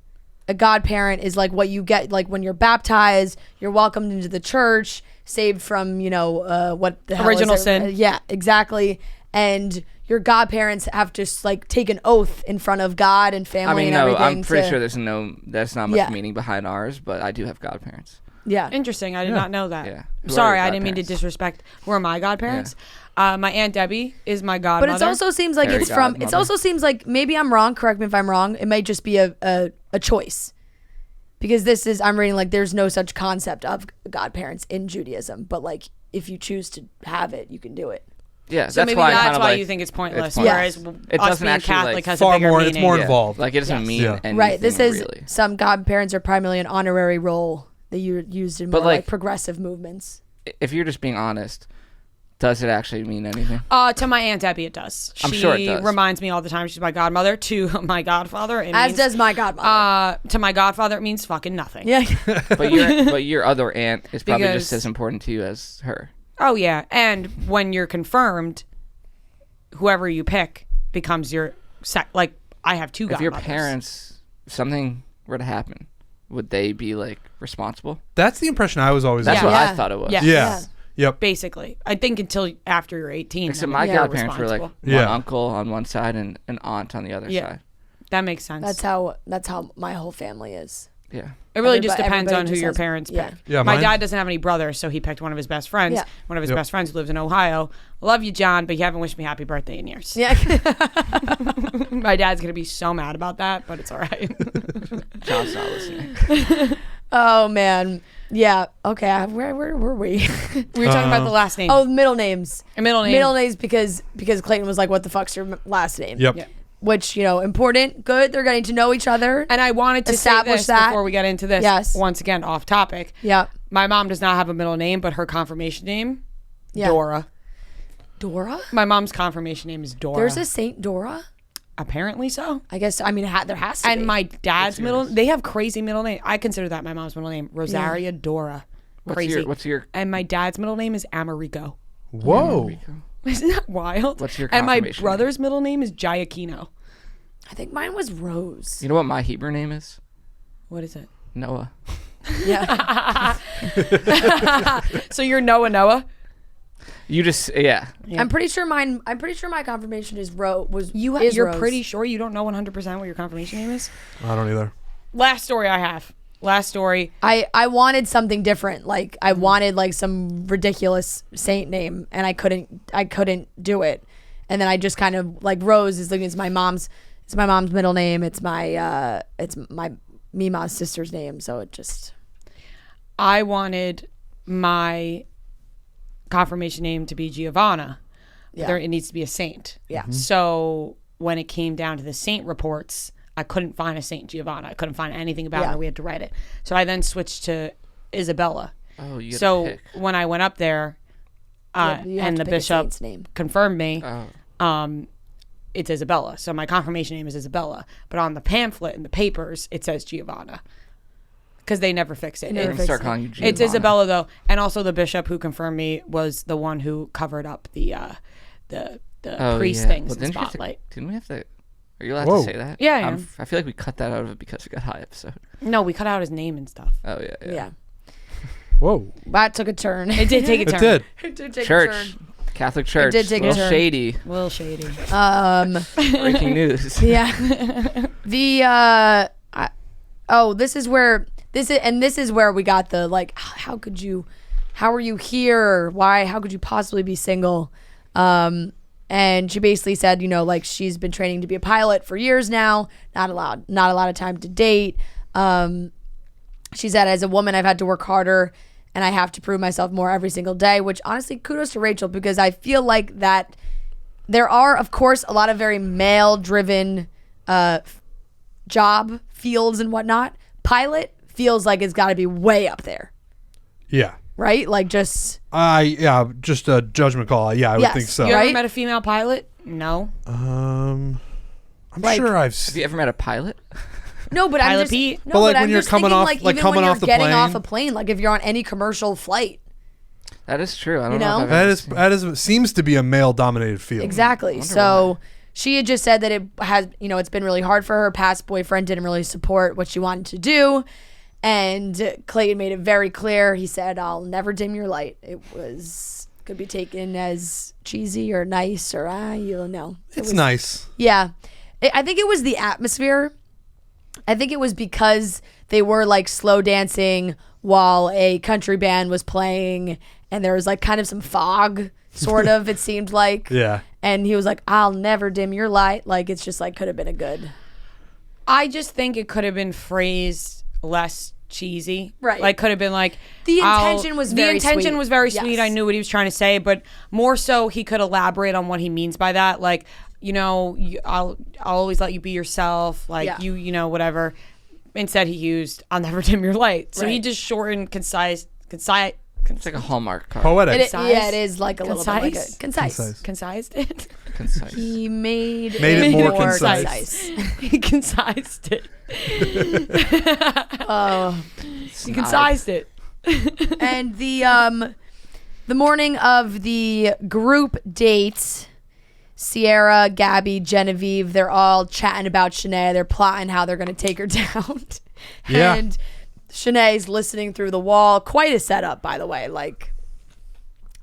[SPEAKER 3] a godparent is like what you get like when you're baptized, you're welcomed into the church, saved from what the hell
[SPEAKER 1] Original
[SPEAKER 3] is it?
[SPEAKER 1] sin.
[SPEAKER 3] Yeah, exactly. And your godparents have to like take an oath in front of God and family
[SPEAKER 4] I mean,
[SPEAKER 3] and
[SPEAKER 4] no,
[SPEAKER 3] everything.
[SPEAKER 4] I'm pretty
[SPEAKER 3] to-
[SPEAKER 4] sure there's not much
[SPEAKER 3] Yeah.
[SPEAKER 4] meaning behind ours, but I do have godparents.
[SPEAKER 3] Yeah.
[SPEAKER 1] Interesting. I did not know that.
[SPEAKER 4] Yeah.
[SPEAKER 1] I'm
[SPEAKER 4] Who are
[SPEAKER 1] sorry,
[SPEAKER 4] your
[SPEAKER 1] I didn't mean to
[SPEAKER 4] godparents?
[SPEAKER 1] disrespect. Who are my godparents? My Aunt Debbie is my godmother.
[SPEAKER 3] But it also seems like
[SPEAKER 4] Fairy
[SPEAKER 3] it's from. It
[SPEAKER 4] godmother.
[SPEAKER 3] also seems like maybe I'm wrong. Correct me if I'm wrong. It might just be a choice, because this is I'm reading like there's no such concept of godparents in Judaism, but like if you choose to have it, you can do it.
[SPEAKER 4] Yeah,
[SPEAKER 1] So
[SPEAKER 4] that's
[SPEAKER 1] maybe
[SPEAKER 4] why,
[SPEAKER 1] that's
[SPEAKER 4] kind of
[SPEAKER 1] why
[SPEAKER 4] like,
[SPEAKER 1] you think it's pointless.
[SPEAKER 3] pointless.
[SPEAKER 1] Whereas
[SPEAKER 4] It
[SPEAKER 1] us
[SPEAKER 4] doesn't
[SPEAKER 1] being
[SPEAKER 4] actually,
[SPEAKER 1] Catholic
[SPEAKER 4] like,
[SPEAKER 1] has
[SPEAKER 2] far
[SPEAKER 1] a bigger
[SPEAKER 2] more-
[SPEAKER 1] meaning.
[SPEAKER 2] it's more
[SPEAKER 4] Yeah,
[SPEAKER 2] involved.
[SPEAKER 4] Like it doesn't
[SPEAKER 1] Yes.
[SPEAKER 4] mean
[SPEAKER 2] Yeah.
[SPEAKER 4] anything.
[SPEAKER 3] Right. This is
[SPEAKER 4] really.
[SPEAKER 3] some godparents are primarily an honorary role that you used in
[SPEAKER 4] But,
[SPEAKER 3] more like
[SPEAKER 4] like-
[SPEAKER 3] progressive movements.
[SPEAKER 4] If you're just being honest, does it actually mean anything?
[SPEAKER 1] To my Aunt Debbie, it does.
[SPEAKER 4] I'm sure it does.
[SPEAKER 1] reminds me all the time she's my godmother. To my godfather, it
[SPEAKER 3] As
[SPEAKER 1] means,
[SPEAKER 3] does my godmother.
[SPEAKER 1] to my godfather, it means fucking nothing.
[SPEAKER 3] Yeah.
[SPEAKER 4] But your other aunt is probably
[SPEAKER 1] Because-
[SPEAKER 4] just as important to you as her.
[SPEAKER 1] Oh yeah, and when you're confirmed, whoever you pick becomes your like. I have 2
[SPEAKER 4] If
[SPEAKER 1] godmothers.
[SPEAKER 4] your parents, if something were to happen, would they be like responsible?
[SPEAKER 2] That's the impression I was always
[SPEAKER 4] That's
[SPEAKER 2] under.
[SPEAKER 4] what
[SPEAKER 3] Yeah.
[SPEAKER 4] I thought it was.
[SPEAKER 1] Yeah.
[SPEAKER 2] Yeah. Yep.
[SPEAKER 1] Basically, I think until after you're 18.
[SPEAKER 4] Except
[SPEAKER 1] then
[SPEAKER 4] my
[SPEAKER 1] you're
[SPEAKER 4] godparents were like
[SPEAKER 1] responsible.
[SPEAKER 2] Yeah.
[SPEAKER 4] one uncle on one side and an aunt on the other
[SPEAKER 1] Yeah.
[SPEAKER 4] side.
[SPEAKER 1] That makes sense.
[SPEAKER 3] That's how my whole family is.
[SPEAKER 4] Yeah.
[SPEAKER 1] It really just depends
[SPEAKER 3] everybody
[SPEAKER 1] on who
[SPEAKER 3] just
[SPEAKER 1] your
[SPEAKER 3] has-
[SPEAKER 1] parents
[SPEAKER 3] yeah.
[SPEAKER 1] pick.
[SPEAKER 2] Yeah,
[SPEAKER 1] My
[SPEAKER 2] mine-
[SPEAKER 1] dad doesn't have any brothers, so he picked one of his best friends.
[SPEAKER 3] Yeah.
[SPEAKER 1] One of his
[SPEAKER 2] Yep.
[SPEAKER 1] best friends who lives in Ohio. Love you, John, but you haven't wished me happy birthday in years.
[SPEAKER 3] Yeah.
[SPEAKER 1] My dad's gonna be so mad about that, but it's all right.
[SPEAKER 4] John's not listening.
[SPEAKER 3] Oh man. Yeah. Okay. Where were we?
[SPEAKER 1] We were talking about the last name.
[SPEAKER 3] Oh, middle names.
[SPEAKER 1] A middle name.
[SPEAKER 3] Middle names because Clayton was like, "What the fuck's your last name?"
[SPEAKER 2] Yep.
[SPEAKER 1] Yeah.
[SPEAKER 3] Which, important, good. They're getting to know each other.
[SPEAKER 1] And I wanted to say
[SPEAKER 3] Establish
[SPEAKER 1] this
[SPEAKER 3] that.
[SPEAKER 1] before we get into this.
[SPEAKER 3] Yes.
[SPEAKER 1] Once again, off topic.
[SPEAKER 3] Yeah.
[SPEAKER 1] My mom does not have a middle name, but her confirmation name,
[SPEAKER 3] Yeah.
[SPEAKER 1] Dora.
[SPEAKER 3] Dora.
[SPEAKER 1] My mom's confirmation name is Dora.
[SPEAKER 3] There's a Saint Dora.
[SPEAKER 1] Apparently so.
[SPEAKER 3] I guess. I mean, there has to
[SPEAKER 1] And
[SPEAKER 3] be.
[SPEAKER 1] my dad's middle, they have crazy middle name. I consider that my mom's middle name, Rosaria Dora. Crazy.
[SPEAKER 4] What's your
[SPEAKER 1] And my dad's middle name is Americo.
[SPEAKER 2] Whoa.
[SPEAKER 1] Isn't that wild?
[SPEAKER 4] What's your
[SPEAKER 1] And my
[SPEAKER 4] confirmation
[SPEAKER 1] brother's middle name is Giacchino.
[SPEAKER 3] I think mine was Rose.
[SPEAKER 4] You know what my Hebrew name is?
[SPEAKER 1] What is it?
[SPEAKER 4] Noah.
[SPEAKER 3] Yeah.
[SPEAKER 1] So you're Noah?
[SPEAKER 4] You just yeah.
[SPEAKER 3] I'm pretty sure my confirmation is Rose.
[SPEAKER 1] You're
[SPEAKER 3] Rose.
[SPEAKER 1] pretty sure you don't know 100% what your confirmation name is?
[SPEAKER 2] I don't either.
[SPEAKER 1] Last story I have. Last story.
[SPEAKER 3] I wanted something different. Like I wanted like some ridiculous saint name, and I couldn't do it. And then I just kind of like Rose is like it's my mom's middle name. It's my Mima's sister's name. So it just
[SPEAKER 1] I wanted my confirmation name to be Giovanna.
[SPEAKER 3] Yeah.
[SPEAKER 1] It needs to be a saint.
[SPEAKER 3] Yeah.
[SPEAKER 1] So when it came down to the saint reports, I couldn't find a Saint Giovanna. I couldn't find anything about
[SPEAKER 3] Yeah.
[SPEAKER 1] her. We had to write it. So I then switched to Isabella.
[SPEAKER 4] Oh, you
[SPEAKER 1] So
[SPEAKER 4] pick.
[SPEAKER 1] when I went up there,
[SPEAKER 3] you have
[SPEAKER 1] and
[SPEAKER 3] to
[SPEAKER 1] the
[SPEAKER 3] pick a
[SPEAKER 1] bishop
[SPEAKER 3] saint's name.
[SPEAKER 1] confirmed me,
[SPEAKER 4] Oh.
[SPEAKER 1] it's Isabella. So my confirmation name is Isabella. But on the pamphlet in the papers, it says Giovanna. Because they never fix it.
[SPEAKER 3] Never
[SPEAKER 4] I'm
[SPEAKER 1] It's-
[SPEAKER 4] gonna start calling you Giovanna.
[SPEAKER 1] It's Isabella though, and also the bishop who confirmed me was the one who covered up the priest things
[SPEAKER 4] Well,
[SPEAKER 1] in
[SPEAKER 4] didn't you have to-
[SPEAKER 1] Spotlight.
[SPEAKER 4] Didn't we have to? Are you allowed
[SPEAKER 2] Whoa.
[SPEAKER 4] to say that?
[SPEAKER 1] Yeah, I am.
[SPEAKER 4] I feel like we cut that out of it because we got high episode.
[SPEAKER 1] No, we cut out his name and stuff.
[SPEAKER 4] Oh yeah.
[SPEAKER 3] Yeah.
[SPEAKER 2] Whoa.
[SPEAKER 3] That took a turn.
[SPEAKER 1] It did take a
[SPEAKER 2] It
[SPEAKER 1] turn.
[SPEAKER 2] did.
[SPEAKER 3] It did take a
[SPEAKER 4] Church,
[SPEAKER 3] turn.
[SPEAKER 4] Catholic Church.
[SPEAKER 3] did take a
[SPEAKER 4] little
[SPEAKER 3] turn.
[SPEAKER 4] shady.
[SPEAKER 1] A little shady.
[SPEAKER 4] Breaking news.
[SPEAKER 3] Yeah. This is where we got the like how are you here? Why how could you possibly be single? And she basically said, like she's been training to be a pilot for years now, not a lot of time to date. She said, as a woman, I've had to work harder and I have to prove myself more every single day, which honestly, kudos to Rachel, because I feel like that there are, of course, a lot of very male-driven job fields and whatnot. Pilot feels like it's got to be way up there,
[SPEAKER 2] Yeah.
[SPEAKER 3] right? Like just
[SPEAKER 2] Just a judgment call. Yeah, I would
[SPEAKER 3] Yes.
[SPEAKER 2] think so.
[SPEAKER 1] You ever
[SPEAKER 3] Right?
[SPEAKER 1] met a female pilot? No.
[SPEAKER 2] I'm
[SPEAKER 3] Like-
[SPEAKER 2] sure I've
[SPEAKER 4] Have you ever met a pilot?
[SPEAKER 3] no, but I'm
[SPEAKER 1] Pilot
[SPEAKER 3] just
[SPEAKER 1] Pete.
[SPEAKER 3] no,
[SPEAKER 2] But, like,
[SPEAKER 3] but
[SPEAKER 2] when
[SPEAKER 3] I'm
[SPEAKER 2] you're
[SPEAKER 3] just
[SPEAKER 2] coming
[SPEAKER 3] thinking,
[SPEAKER 2] off-
[SPEAKER 3] like
[SPEAKER 2] like,
[SPEAKER 3] even
[SPEAKER 2] coming
[SPEAKER 3] when you're
[SPEAKER 2] off the
[SPEAKER 3] getting
[SPEAKER 2] plane.
[SPEAKER 3] off a plane, like if you're on any commercial flight,
[SPEAKER 4] That is true. I don't
[SPEAKER 3] You
[SPEAKER 4] know.
[SPEAKER 3] know?
[SPEAKER 4] If I've ever
[SPEAKER 2] that is seems to be a male dominated field.
[SPEAKER 3] exactly. So she had just said that it has, it's been really hard for her. Past boyfriend didn't really support what she wanted to do. And Clayton made it very clear. He said, I'll never dim your light. It could be taken as cheesy or nice or, you'll know.
[SPEAKER 2] It's nice.
[SPEAKER 3] Yeah. I think it was the atmosphere. I think it was because they were like slow dancing while a country band was playing and there was like kind of some fog, sort of, it seemed like.
[SPEAKER 2] Yeah.
[SPEAKER 3] And he was like, I'll never dim your light. Like, it's just like, could have been a good.
[SPEAKER 1] I just think it could have been phrased less cheesy.
[SPEAKER 3] Right.
[SPEAKER 1] Like could have been like
[SPEAKER 3] The intention was very
[SPEAKER 1] The intention
[SPEAKER 3] sweet.
[SPEAKER 1] was very sweet.
[SPEAKER 3] Yes.
[SPEAKER 1] I knew what he was trying to say, but more so he could elaborate on what he means by that. Like, I'll always let you be yourself. Like
[SPEAKER 3] Yeah.
[SPEAKER 1] whatever. Instead he used I'll never dim your light. So he
[SPEAKER 3] Right.
[SPEAKER 1] just shortened concise
[SPEAKER 4] It's like a Hallmark card.
[SPEAKER 2] Poetic.
[SPEAKER 3] It is like a little bit like a
[SPEAKER 1] Concise?
[SPEAKER 3] concise.
[SPEAKER 1] Concised it.
[SPEAKER 4] Concise.
[SPEAKER 3] He made
[SPEAKER 2] it more concise.
[SPEAKER 1] He concised it.
[SPEAKER 3] Oh.
[SPEAKER 1] He concised it.
[SPEAKER 3] And the morning of the group date, Sierra, Gabby, Genevieve, they're all chatting about Shanae. They're plotting how they're going to take her down.
[SPEAKER 2] Yeah.
[SPEAKER 3] And Shanae's listening through the wall. Quite a setup, by the way. Like,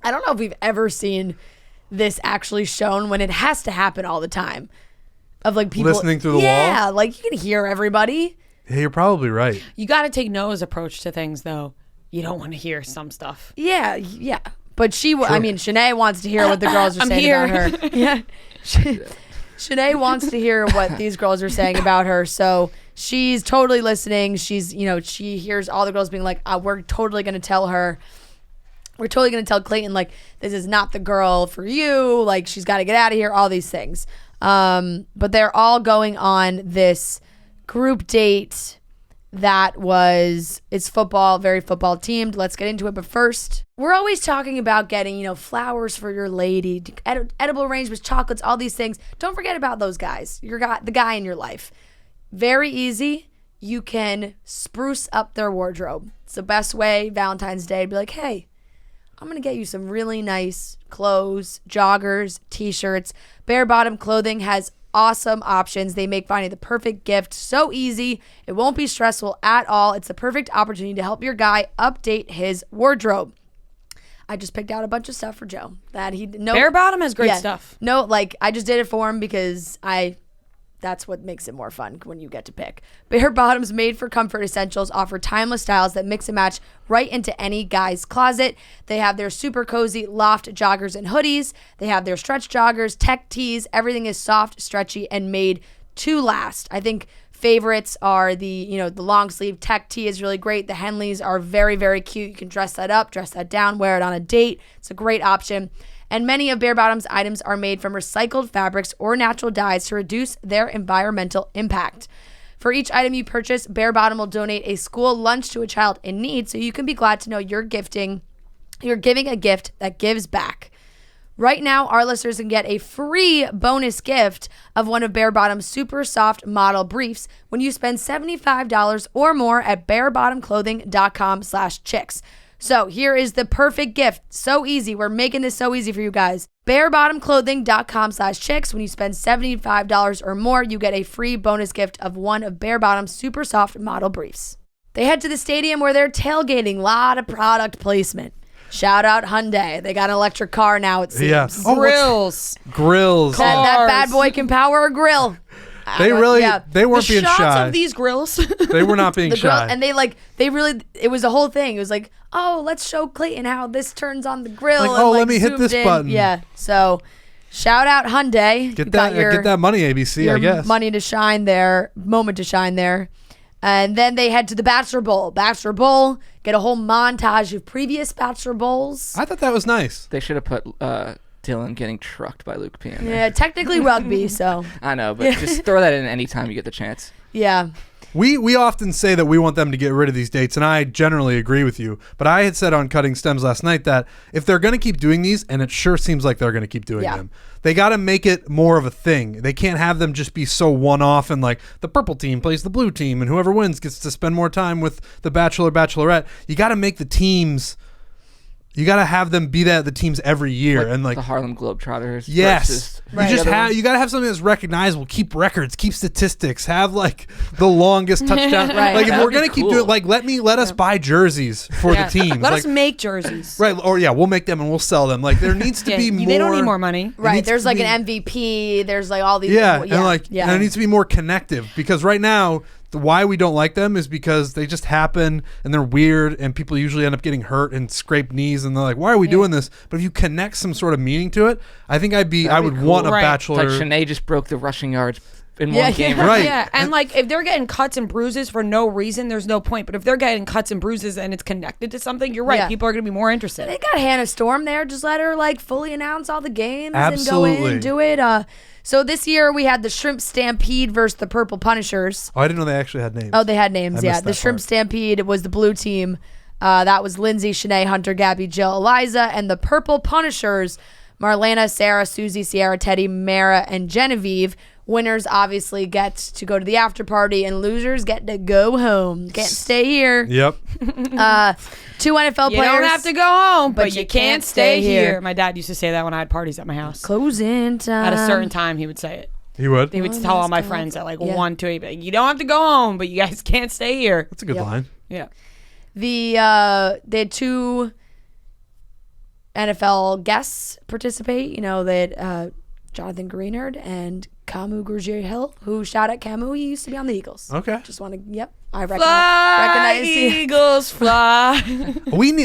[SPEAKER 3] I don't know if we've ever seen this actually shown when it has to happen all the time. Of like people
[SPEAKER 2] Listening through the wall?
[SPEAKER 3] Yeah, like you can hear everybody.
[SPEAKER 2] Yeah, you're probably right.
[SPEAKER 1] You got to take Noah's approach to things, though. You don't want to hear some stuff.
[SPEAKER 3] Yeah. But I mean, Shanae wants to hear what the girls are
[SPEAKER 1] I'm
[SPEAKER 3] saying
[SPEAKER 1] here.
[SPEAKER 3] about her. Yeah. Shanae wants to hear what these girls are saying about her. So she's totally listening. She's, she hears all the girls being like, we're totally going to tell her. We're totally going to tell Clayton, like, this is not the girl for you. Like, she's got to get out of here. All these things. But they're all going on this group date it's football, very football themed. Let's get into it. But first, we're always talking about getting, flowers for your lady, edible arrangements, chocolates, all these things. Don't forget about those guys. The guy in your life. Very easy. You can spruce up their wardrobe. It's the best way, Valentine's Day, to be like, hey, I'm going to get you some really nice clothes, joggers, t-shirts. Bare Bottom Clothing has awesome options. They make finding the perfect gift so easy. It won't be stressful at all. It's the perfect opportunity to help your guy update his wardrobe. I just picked out a bunch of stuff for Joe that
[SPEAKER 1] Bare Bottom has great stuff.
[SPEAKER 3] No, like I just did it for him because that's what makes it more fun when you get to pick. Bare Bottom's made for comfort essentials offer timeless styles that mix and match right into any guy's closet. They have their super cozy loft joggers and hoodies. They have their stretch joggers, tech tees. Everything is soft, stretchy, and made to last. I think favorites are the long sleeve tech tee is really great. The Henleys are very, very cute. You can dress that up, dress that down, wear it on a date. It's a great option. And many of Bare Bottom's items are made from recycled fabrics or natural dyes to reduce their environmental impact. For each item you purchase, Bare Bottom will donate a school lunch to a child in need, so you can be glad to know you're giving a gift that gives back. Right now, our listeners can get a free bonus gift of one of Bare Bottom's super soft model briefs when you spend $75 or more at barebottomclothing.com/chicks. So here is the perfect gift. So easy. We're making this so easy for you guys. barebottomclothing.com/chicks. When you spend $75 or more, you get a free bonus gift of one of Bare Bottom's super soft model briefs. They head to the stadium where they're tailgating. Lot of product placement. Shout out Hyundai. They got an electric car now, it seems.
[SPEAKER 2] Yeah.
[SPEAKER 1] Grills.
[SPEAKER 2] Grills.
[SPEAKER 3] That bad boy can power a grill.
[SPEAKER 2] They weren't being
[SPEAKER 1] shots
[SPEAKER 2] shy.
[SPEAKER 1] of these grills.
[SPEAKER 2] They were not being shy.
[SPEAKER 3] And it was a whole thing. It was like, oh, let's show Clayton how this turns on the grill.
[SPEAKER 2] Like,
[SPEAKER 3] and
[SPEAKER 2] oh, let me hit this
[SPEAKER 3] zoomed in.
[SPEAKER 2] button.
[SPEAKER 3] Yeah. So shout out Hyundai.
[SPEAKER 2] Get that money, ABC, I guess.
[SPEAKER 3] Money to shine there, moment to shine there. And then they head to the Bachelor Bowl. Bachelor Bowl, get a whole montage of previous Bachelor Bowls.
[SPEAKER 2] I thought that was nice.
[SPEAKER 4] They should have put Dylan getting trucked by Luke P. in there.
[SPEAKER 3] Yeah, technically rugby, so.
[SPEAKER 4] I know, but just throw that in anytime you get the chance.
[SPEAKER 3] Yeah.
[SPEAKER 2] We often say that we want them to get rid of these dates, and I generally agree with you. But I had said on Cutting Stems last night that if they're going to keep doing these, and it sure seems like they're going to keep doing them, they got to make it more of a thing. They can't have them just be so one-off and like the purple team plays the blue team, and whoever wins gets to spend more time with the Bachelor, Bachelorette. You got to make the teams... You got to have them be the teams every year. And like
[SPEAKER 4] the Harlem Globetrotters.
[SPEAKER 2] Yes. You got to have something that's recognizable. Keep records, keep statistics, have like the longest touchdown.
[SPEAKER 3] Right.
[SPEAKER 2] Like if
[SPEAKER 4] That'd
[SPEAKER 2] we're going to
[SPEAKER 4] be
[SPEAKER 2] keep doing like let us buy jerseys for the teams.
[SPEAKER 1] Let us make jerseys.
[SPEAKER 2] Right. Or we'll make them and we'll sell them. Like there needs to be more.
[SPEAKER 1] They don't need more money.
[SPEAKER 3] Right. There's like an MVP. There's like all these.
[SPEAKER 2] And there needs to be more connective because right now why we don't like them is because they just happen and they're weird and people usually end up getting hurt and scrape knees and they're like, why are we doing this? But if you connect some sort of meaning to it, I think I would want a Bachelor.
[SPEAKER 4] It's like Shanae just broke the rushing yards in one game.
[SPEAKER 2] Right.
[SPEAKER 1] Yeah, and like if they're getting cuts and bruises for no reason, there's no point. But if they're getting cuts and bruises and it's connected to something, you're right.
[SPEAKER 3] Yeah.
[SPEAKER 1] People are going to be more interested.
[SPEAKER 3] They got Hannah Storm there. Just let her like fully announce all the games
[SPEAKER 2] Absolutely.
[SPEAKER 3] and go in and do it. So this year we had the Shrimp Stampede versus the Purple Punishers.
[SPEAKER 2] Oh, I didn't know they actually had names.
[SPEAKER 3] Oh, they had names.
[SPEAKER 2] I missed
[SPEAKER 3] The
[SPEAKER 2] that
[SPEAKER 3] Shrimp
[SPEAKER 2] part.
[SPEAKER 3] Stampede was the blue team. That was Lindsay, Shanae, Hunter, Gabby, Jill, Eliza, and the Purple Punishers, Marlena, Sarah, Susie, Sierra, Teddy, Mara, and Genevieve. Winners obviously get to go to the after party, and losers get to go home. Can't stay here.
[SPEAKER 2] Yep.
[SPEAKER 3] 2 NFL
[SPEAKER 1] You
[SPEAKER 3] players.
[SPEAKER 1] don't have to go home, but you can't stay here. My dad used to say that when I had parties at my house.
[SPEAKER 3] Closing time.
[SPEAKER 1] At a certain time, he would say it.
[SPEAKER 2] He would.
[SPEAKER 1] He would tell all my friends at like
[SPEAKER 3] Yeah.
[SPEAKER 1] 1, 2, he'd be like, you don't have to go home, but you guys can't stay here.
[SPEAKER 2] That's a good
[SPEAKER 3] Yep.
[SPEAKER 2] line.
[SPEAKER 1] Yeah.
[SPEAKER 3] They had 2 NFL guests participate. You know that Jonathan Greenard and Camus Grugier-Hill, who shout out Camus, he used to be on the Eagles.
[SPEAKER 2] Okay.
[SPEAKER 3] Just want to, yep. I
[SPEAKER 1] Fly,
[SPEAKER 3] recognize you.
[SPEAKER 1] Eagles, fly.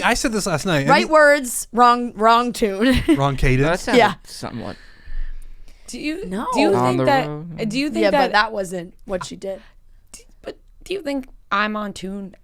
[SPEAKER 2] I said this last night.
[SPEAKER 3] Right words, wrong tune.
[SPEAKER 2] Wrong cadence.
[SPEAKER 4] That sounded
[SPEAKER 3] Yeah.
[SPEAKER 4] somewhat.
[SPEAKER 1] Do you
[SPEAKER 3] No.
[SPEAKER 1] think
[SPEAKER 4] On the
[SPEAKER 1] that?
[SPEAKER 4] road.
[SPEAKER 1] Do you think
[SPEAKER 3] Yeah,
[SPEAKER 1] that?
[SPEAKER 3] but that wasn't what she did.
[SPEAKER 1] But do you think I'm on tune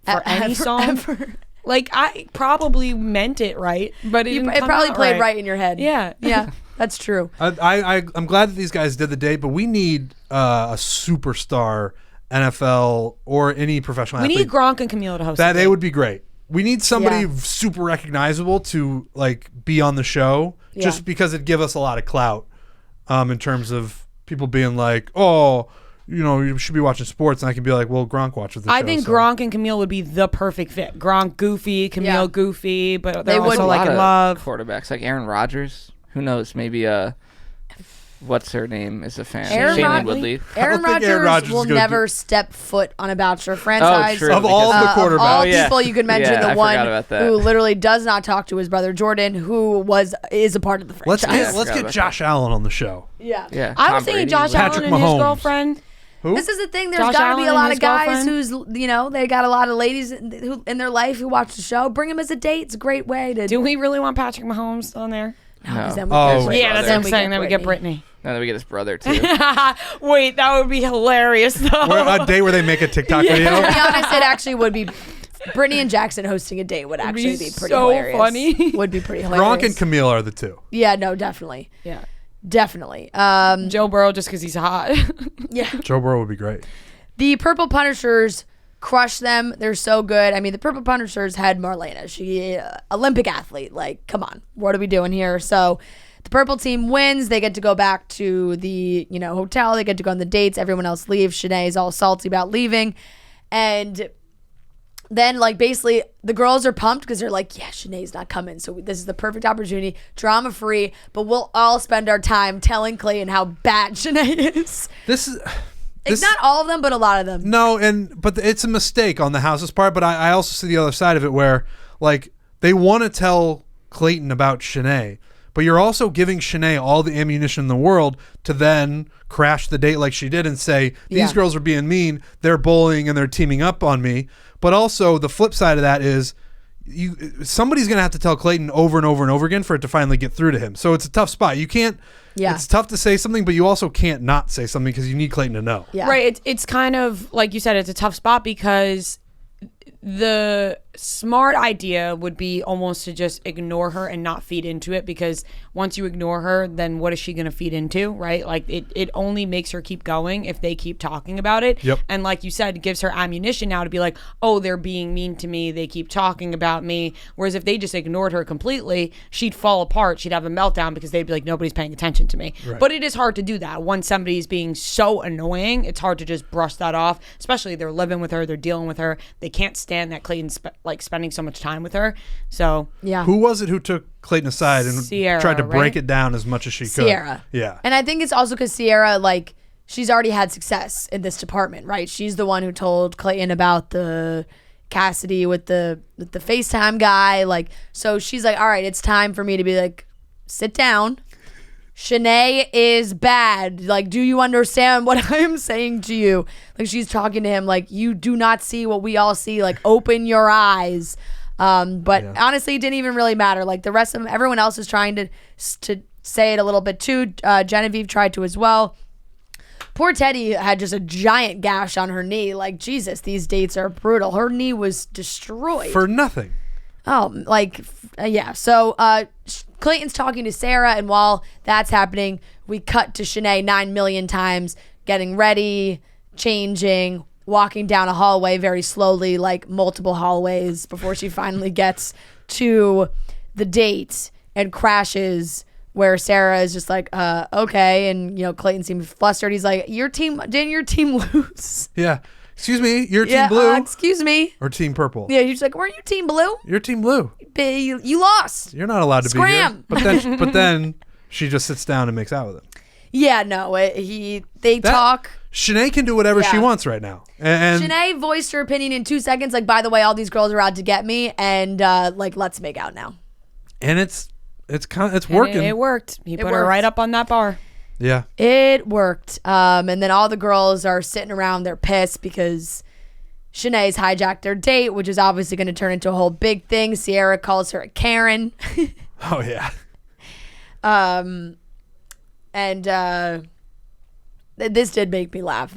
[SPEAKER 1] for
[SPEAKER 3] E-
[SPEAKER 1] any
[SPEAKER 3] ever-
[SPEAKER 1] song?
[SPEAKER 3] ever.
[SPEAKER 1] Like I probably meant it right, but it, didn't
[SPEAKER 3] It
[SPEAKER 1] come
[SPEAKER 3] probably
[SPEAKER 1] out
[SPEAKER 3] played right in your head.
[SPEAKER 1] Yeah.
[SPEAKER 3] Yeah, that's true.
[SPEAKER 2] I'm glad that these guys did the date, but we need a superstar NFL or any professional
[SPEAKER 1] We
[SPEAKER 2] athlete.
[SPEAKER 1] need Gronk and Camille to host.
[SPEAKER 2] That
[SPEAKER 1] the
[SPEAKER 2] they
[SPEAKER 1] date.
[SPEAKER 2] would be great. We need somebody
[SPEAKER 3] Yeah.
[SPEAKER 2] super recognizable to like be on the show, just
[SPEAKER 3] Yeah.
[SPEAKER 2] because it'd give us a lot of clout, in terms of people being like, oh, you know, you should be watching sports, and I can be like, well, Gronk watches the show.
[SPEAKER 1] I think
[SPEAKER 2] so.
[SPEAKER 1] Gronk and Camille would be the perfect fit. Gronk goofy, Camille
[SPEAKER 3] Yeah.
[SPEAKER 1] goofy, but
[SPEAKER 3] They
[SPEAKER 1] they're
[SPEAKER 3] would.
[SPEAKER 1] also
[SPEAKER 4] A
[SPEAKER 1] like
[SPEAKER 4] lot
[SPEAKER 1] in
[SPEAKER 4] of
[SPEAKER 1] love.
[SPEAKER 4] quarterbacks like Aaron Rodgers. Who knows? Maybe what's her name is a fan.
[SPEAKER 3] Aaron
[SPEAKER 4] Shailene
[SPEAKER 3] Rod-
[SPEAKER 4] Woodley.
[SPEAKER 3] Aaron
[SPEAKER 2] think Aaron
[SPEAKER 3] Rodgers
[SPEAKER 2] Rodgers
[SPEAKER 3] will
[SPEAKER 2] is gonna
[SPEAKER 3] never step foot on a Bachelor franchise.
[SPEAKER 4] true.
[SPEAKER 2] Of all
[SPEAKER 4] because-
[SPEAKER 2] the
[SPEAKER 3] Of
[SPEAKER 2] quarterbacks.
[SPEAKER 3] all
[SPEAKER 4] Oh, yeah.
[SPEAKER 3] people you could mention,
[SPEAKER 4] Yeah,
[SPEAKER 3] the
[SPEAKER 4] I
[SPEAKER 3] one
[SPEAKER 4] forgot about that.
[SPEAKER 3] who literally does not talk to his brother Jordan, who is a part of the
[SPEAKER 2] Let's
[SPEAKER 3] franchise.
[SPEAKER 2] get let's
[SPEAKER 4] forgot
[SPEAKER 2] get
[SPEAKER 4] about
[SPEAKER 2] Josh Allen on the show.
[SPEAKER 3] Yeah.
[SPEAKER 4] Yeah.
[SPEAKER 1] I
[SPEAKER 4] Tom
[SPEAKER 1] was thinking
[SPEAKER 4] Brady
[SPEAKER 1] Josh
[SPEAKER 4] was-
[SPEAKER 2] Patrick
[SPEAKER 1] Allen and his
[SPEAKER 2] Mahomes.
[SPEAKER 1] girlfriend.
[SPEAKER 2] Who?
[SPEAKER 3] This is the thing. There's
[SPEAKER 1] Josh
[SPEAKER 3] got to be
[SPEAKER 1] Allen
[SPEAKER 3] a lot
[SPEAKER 1] and
[SPEAKER 3] of
[SPEAKER 1] his
[SPEAKER 3] guys
[SPEAKER 1] girlfriend?
[SPEAKER 3] who's, you know, they got a lot of ladies who in their life who watch the show. Bring them as a date. It's a great way to.
[SPEAKER 1] Do we really want Patrick Mahomes on there?
[SPEAKER 3] No, 'cause then
[SPEAKER 4] No.
[SPEAKER 3] we
[SPEAKER 2] Oh.
[SPEAKER 3] get Britney.
[SPEAKER 1] Yeah, that's what I'm
[SPEAKER 3] Then
[SPEAKER 1] saying. Then we get
[SPEAKER 3] Britney.
[SPEAKER 1] Brittany.
[SPEAKER 4] And then we get his brother too.
[SPEAKER 1] Wait, that would be hilarious though.
[SPEAKER 2] Where, a day where they make a TikTok video.
[SPEAKER 3] To be honest, it actually would be. Brittany and Jackson hosting a date would actually be pretty
[SPEAKER 1] so
[SPEAKER 3] hilarious.
[SPEAKER 1] funny.
[SPEAKER 3] Would be pretty hilarious.
[SPEAKER 2] Gronk and Camille are the two.
[SPEAKER 3] Yeah, no, definitely.
[SPEAKER 1] Yeah.
[SPEAKER 3] Definitely.
[SPEAKER 1] Joe Burrow just because he's hot.
[SPEAKER 3] Yeah.
[SPEAKER 2] Joe Burrow would be great.
[SPEAKER 3] The Purple Punishers crush them. They're so good. I mean, the Purple Punishers had Marlena. She Olympic athlete. Like, come on. What are we doing here? So the purple team wins. They get to go back to the, hotel. They get to go on the dates. Everyone else leaves. Shanae's all salty about leaving. And then, like, basically, the girls are pumped because they're like, yeah, Shanae's not coming. So this is the perfect opportunity, drama-free, but we'll all spend our time telling Clayton how bad Shanae is. It's not all of them, but a lot of them.
[SPEAKER 2] No, but it's a mistake on the house's part. But I also see the other side of it where, like, they want to tell Clayton about Shanae, but you're also giving Shanae all the ammunition in the world to then crash the date like she did and say, these
[SPEAKER 3] Yeah.
[SPEAKER 2] girls are being mean, they're bullying and they're teaming up on me. But also the flip side of that is somebody's going to have to tell Clayton over and over and over again for it to finally get through to him. So it's a tough spot. You can't.
[SPEAKER 3] Yeah.
[SPEAKER 2] It's tough to say something, but you also can't not say something because you need Clayton to know.
[SPEAKER 3] Yeah.
[SPEAKER 1] Right. It's kind of like you said, it's a tough spot because the smart idea would be almost to just ignore her and not feed into it, because once you ignore her, then what is she going to feed into, right? Like it only makes her keep going if they keep talking about it.
[SPEAKER 2] Yep.
[SPEAKER 1] And like you said, it gives her ammunition now to be like, oh, they're being mean to me, they keep talking about me. Whereas if they just ignored her completely, she'd fall apart, she'd have a meltdown because they'd be like, nobody's paying attention to me.
[SPEAKER 2] Right.
[SPEAKER 1] But it is hard to do that when somebody's being so annoying. It's hard to just brush that off, especially they're living with her, they're dealing with her, they can't stand that Clayton's spending so much time with her. So
[SPEAKER 3] Yeah.
[SPEAKER 2] Who was it who took Clayton aside and
[SPEAKER 1] Sierra,
[SPEAKER 2] tried to break
[SPEAKER 1] right?
[SPEAKER 2] it down as much as she could?
[SPEAKER 3] Sierra.
[SPEAKER 2] Yeah.
[SPEAKER 3] And I think it's also because Sierra, like, she's already had success in this department, right? She's the one who told Clayton about the Cassidy with the FaceTime guy. Like, so she's like, all right, it's time for me to be like, sit down. Shanae is bad. Like, do you understand what I am saying to you? Like, she's talking to him like, you do not see what we all see. Like, open your eyes. But honestly, it didn't even really matter. Like, the rest of them, everyone else is trying to say it a little bit too. Genevieve tried to as well. Poor Teddy had just a giant gash on her knee. Like, Jesus, these dates are brutal. Her knee was destroyed.
[SPEAKER 2] For nothing.
[SPEAKER 3] Yeah. So Clayton's talking to Sarah, and while that's happening, we cut to Shanae 9 million times, getting ready, changing, walking down a hallway very slowly, like multiple hallways, before she finally gets to the date and crashes, where Sarah is just like, okay. And, Clayton seems flustered. He's like, didn't your team lose?
[SPEAKER 2] Yeah. Excuse me, you're
[SPEAKER 3] Yeah,
[SPEAKER 2] team blue
[SPEAKER 3] excuse me.
[SPEAKER 2] or team purple?
[SPEAKER 3] Yeah, he's like, weren't you team blue?
[SPEAKER 2] You're team blue.
[SPEAKER 3] You lost.
[SPEAKER 2] You're not allowed to
[SPEAKER 3] Scram.
[SPEAKER 2] be here. But then she just sits down and makes out with him.
[SPEAKER 3] Yeah, no, they talk.
[SPEAKER 2] Shanae can do whatever she
[SPEAKER 3] Yeah.
[SPEAKER 2] wants right now. And
[SPEAKER 3] Shanae voiced her opinion in 2 seconds. Like, by the way, all these girls are out to get me, and let's make out now.
[SPEAKER 2] And it's working.
[SPEAKER 1] It worked. He
[SPEAKER 3] It
[SPEAKER 1] put her
[SPEAKER 3] worked.
[SPEAKER 1] right up on that bar.
[SPEAKER 2] Yeah.
[SPEAKER 3] It worked. And then all the girls are sitting around. They're pissed because Shanae's hijacked their date, which is obviously going to turn into a whole big thing. Sierra calls her a Karen.
[SPEAKER 2] Oh yeah.
[SPEAKER 3] This did make me laugh.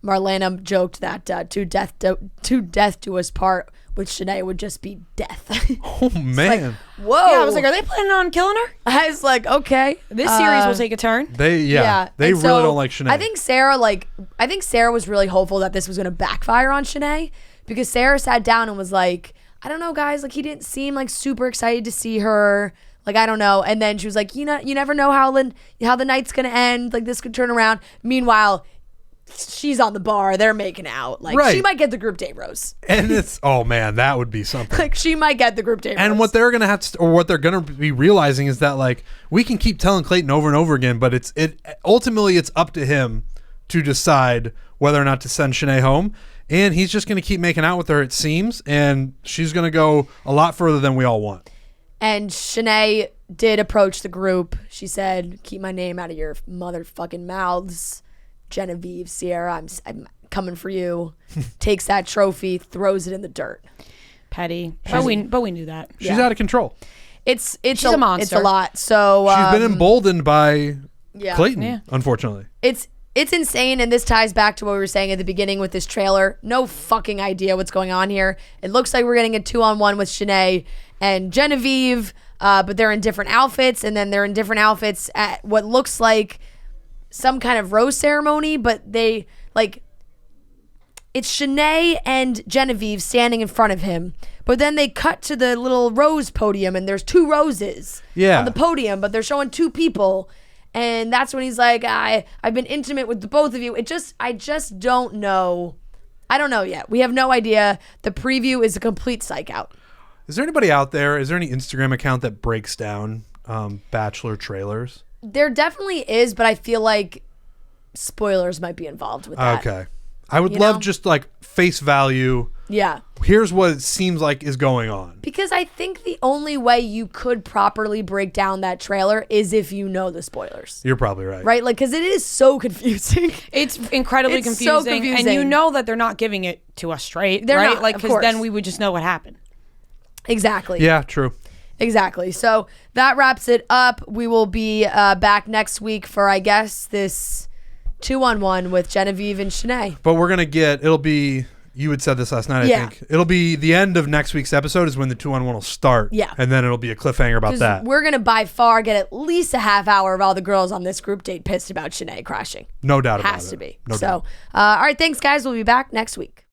[SPEAKER 3] Marlena joked that to death do us part with Shanae would just be death.
[SPEAKER 2] Oh man.
[SPEAKER 3] Whoa.
[SPEAKER 1] Yeah, I was like, are they planning on killing her?
[SPEAKER 3] I was like, okay.
[SPEAKER 1] This series will take a turn.
[SPEAKER 2] They
[SPEAKER 3] And
[SPEAKER 2] really
[SPEAKER 3] so
[SPEAKER 2] don't like Shanae.
[SPEAKER 3] I think Sarah was really hopeful that this was going to backfire on Shanae, because Sarah sat down and was like, I don't know, guys, like he didn't seem like super excited to see her. Like, I don't know. And then she was like, you never know how the night's going to end. Like, this could turn around. Meanwhile, she's on the bar. They're making out. Like,
[SPEAKER 2] Right.
[SPEAKER 3] she might get the group date rose.
[SPEAKER 2] And it's, oh man, that would be something.
[SPEAKER 3] Like, she might get the group date rose.
[SPEAKER 2] And what they're gonna have to, or what they're gonna be realizing is that like we can keep telling Clayton over and over again, but ultimately it's up to him to decide whether or not to send Shanae home. And he's just gonna keep making out with her, it seems, and she's gonna go a lot further than we all want.
[SPEAKER 3] And Shanae did approach the group. She said, keep my name out of your motherfucking mouths. Genevieve, Sierra, I'm coming for you. Takes that trophy, throws it in the dirt.
[SPEAKER 1] Petty. But we knew that.
[SPEAKER 2] She's out of control.
[SPEAKER 3] It's
[SPEAKER 1] She's a monster.
[SPEAKER 3] It's a lot. So
[SPEAKER 2] She's been emboldened by
[SPEAKER 3] yeah.
[SPEAKER 2] Clayton,
[SPEAKER 1] Yeah.
[SPEAKER 2] unfortunately.
[SPEAKER 3] It's insane, and this ties back to what we were saying at the beginning with this trailer. No fucking idea what's going on here. It looks like we're getting a 2-on-1 with Shanae and Genevieve, but they're in different outfits, and then they're in different outfits at what looks like some kind of rose ceremony, but it's Shanae and Genevieve standing in front of him, but then they cut to the little rose podium, and there's 2 roses
[SPEAKER 2] Yeah.
[SPEAKER 3] on the podium, but they're showing 2 people. And that's when he's like, I've been intimate with the both of you. I just don't know. I don't know yet. We have no idea. The preview is a complete psych out.
[SPEAKER 2] Is there anybody out there? Is there any Instagram account that breaks down Bachelor trailers?
[SPEAKER 3] There definitely is, but I feel like spoilers might be involved with that.
[SPEAKER 2] Okay. I would
[SPEAKER 3] You
[SPEAKER 2] love
[SPEAKER 3] know?
[SPEAKER 2] just like face value.
[SPEAKER 3] Yeah.
[SPEAKER 2] Here's what it seems like is going on.
[SPEAKER 3] Because I think the only way you could properly break down that trailer is if you know the spoilers.
[SPEAKER 2] You're probably right.
[SPEAKER 3] Right? Like, because it is so confusing.
[SPEAKER 1] It's incredibly
[SPEAKER 3] It's so
[SPEAKER 1] confusing. And
[SPEAKER 3] confusing.
[SPEAKER 1] you know that they're not giving it to us straight,
[SPEAKER 3] They're
[SPEAKER 1] right?
[SPEAKER 3] not,
[SPEAKER 1] Like,
[SPEAKER 3] of
[SPEAKER 1] because
[SPEAKER 3] course.
[SPEAKER 1] then we would just know what happened.
[SPEAKER 3] Exactly.
[SPEAKER 2] Yeah, true.
[SPEAKER 3] Exactly. So that wraps it up. We will be back next week for, I guess, this 2-on-1 with Genevieve and Shanae.
[SPEAKER 2] But we're going to it'll be, you had said this last night, I
[SPEAKER 3] Yeah.
[SPEAKER 2] think. It'll be the end of next week's episode is when the 2-on-1 will start.
[SPEAKER 3] Yeah.
[SPEAKER 2] And then it'll be a cliffhanger about that.
[SPEAKER 3] We're going to by far get at least a half hour of all the girls on this group date pissed about Shanae crashing.
[SPEAKER 2] No doubt about it.
[SPEAKER 3] Has to be.
[SPEAKER 2] No
[SPEAKER 3] So,
[SPEAKER 2] doubt.
[SPEAKER 3] all right. Thanks, guys. We'll be back next week.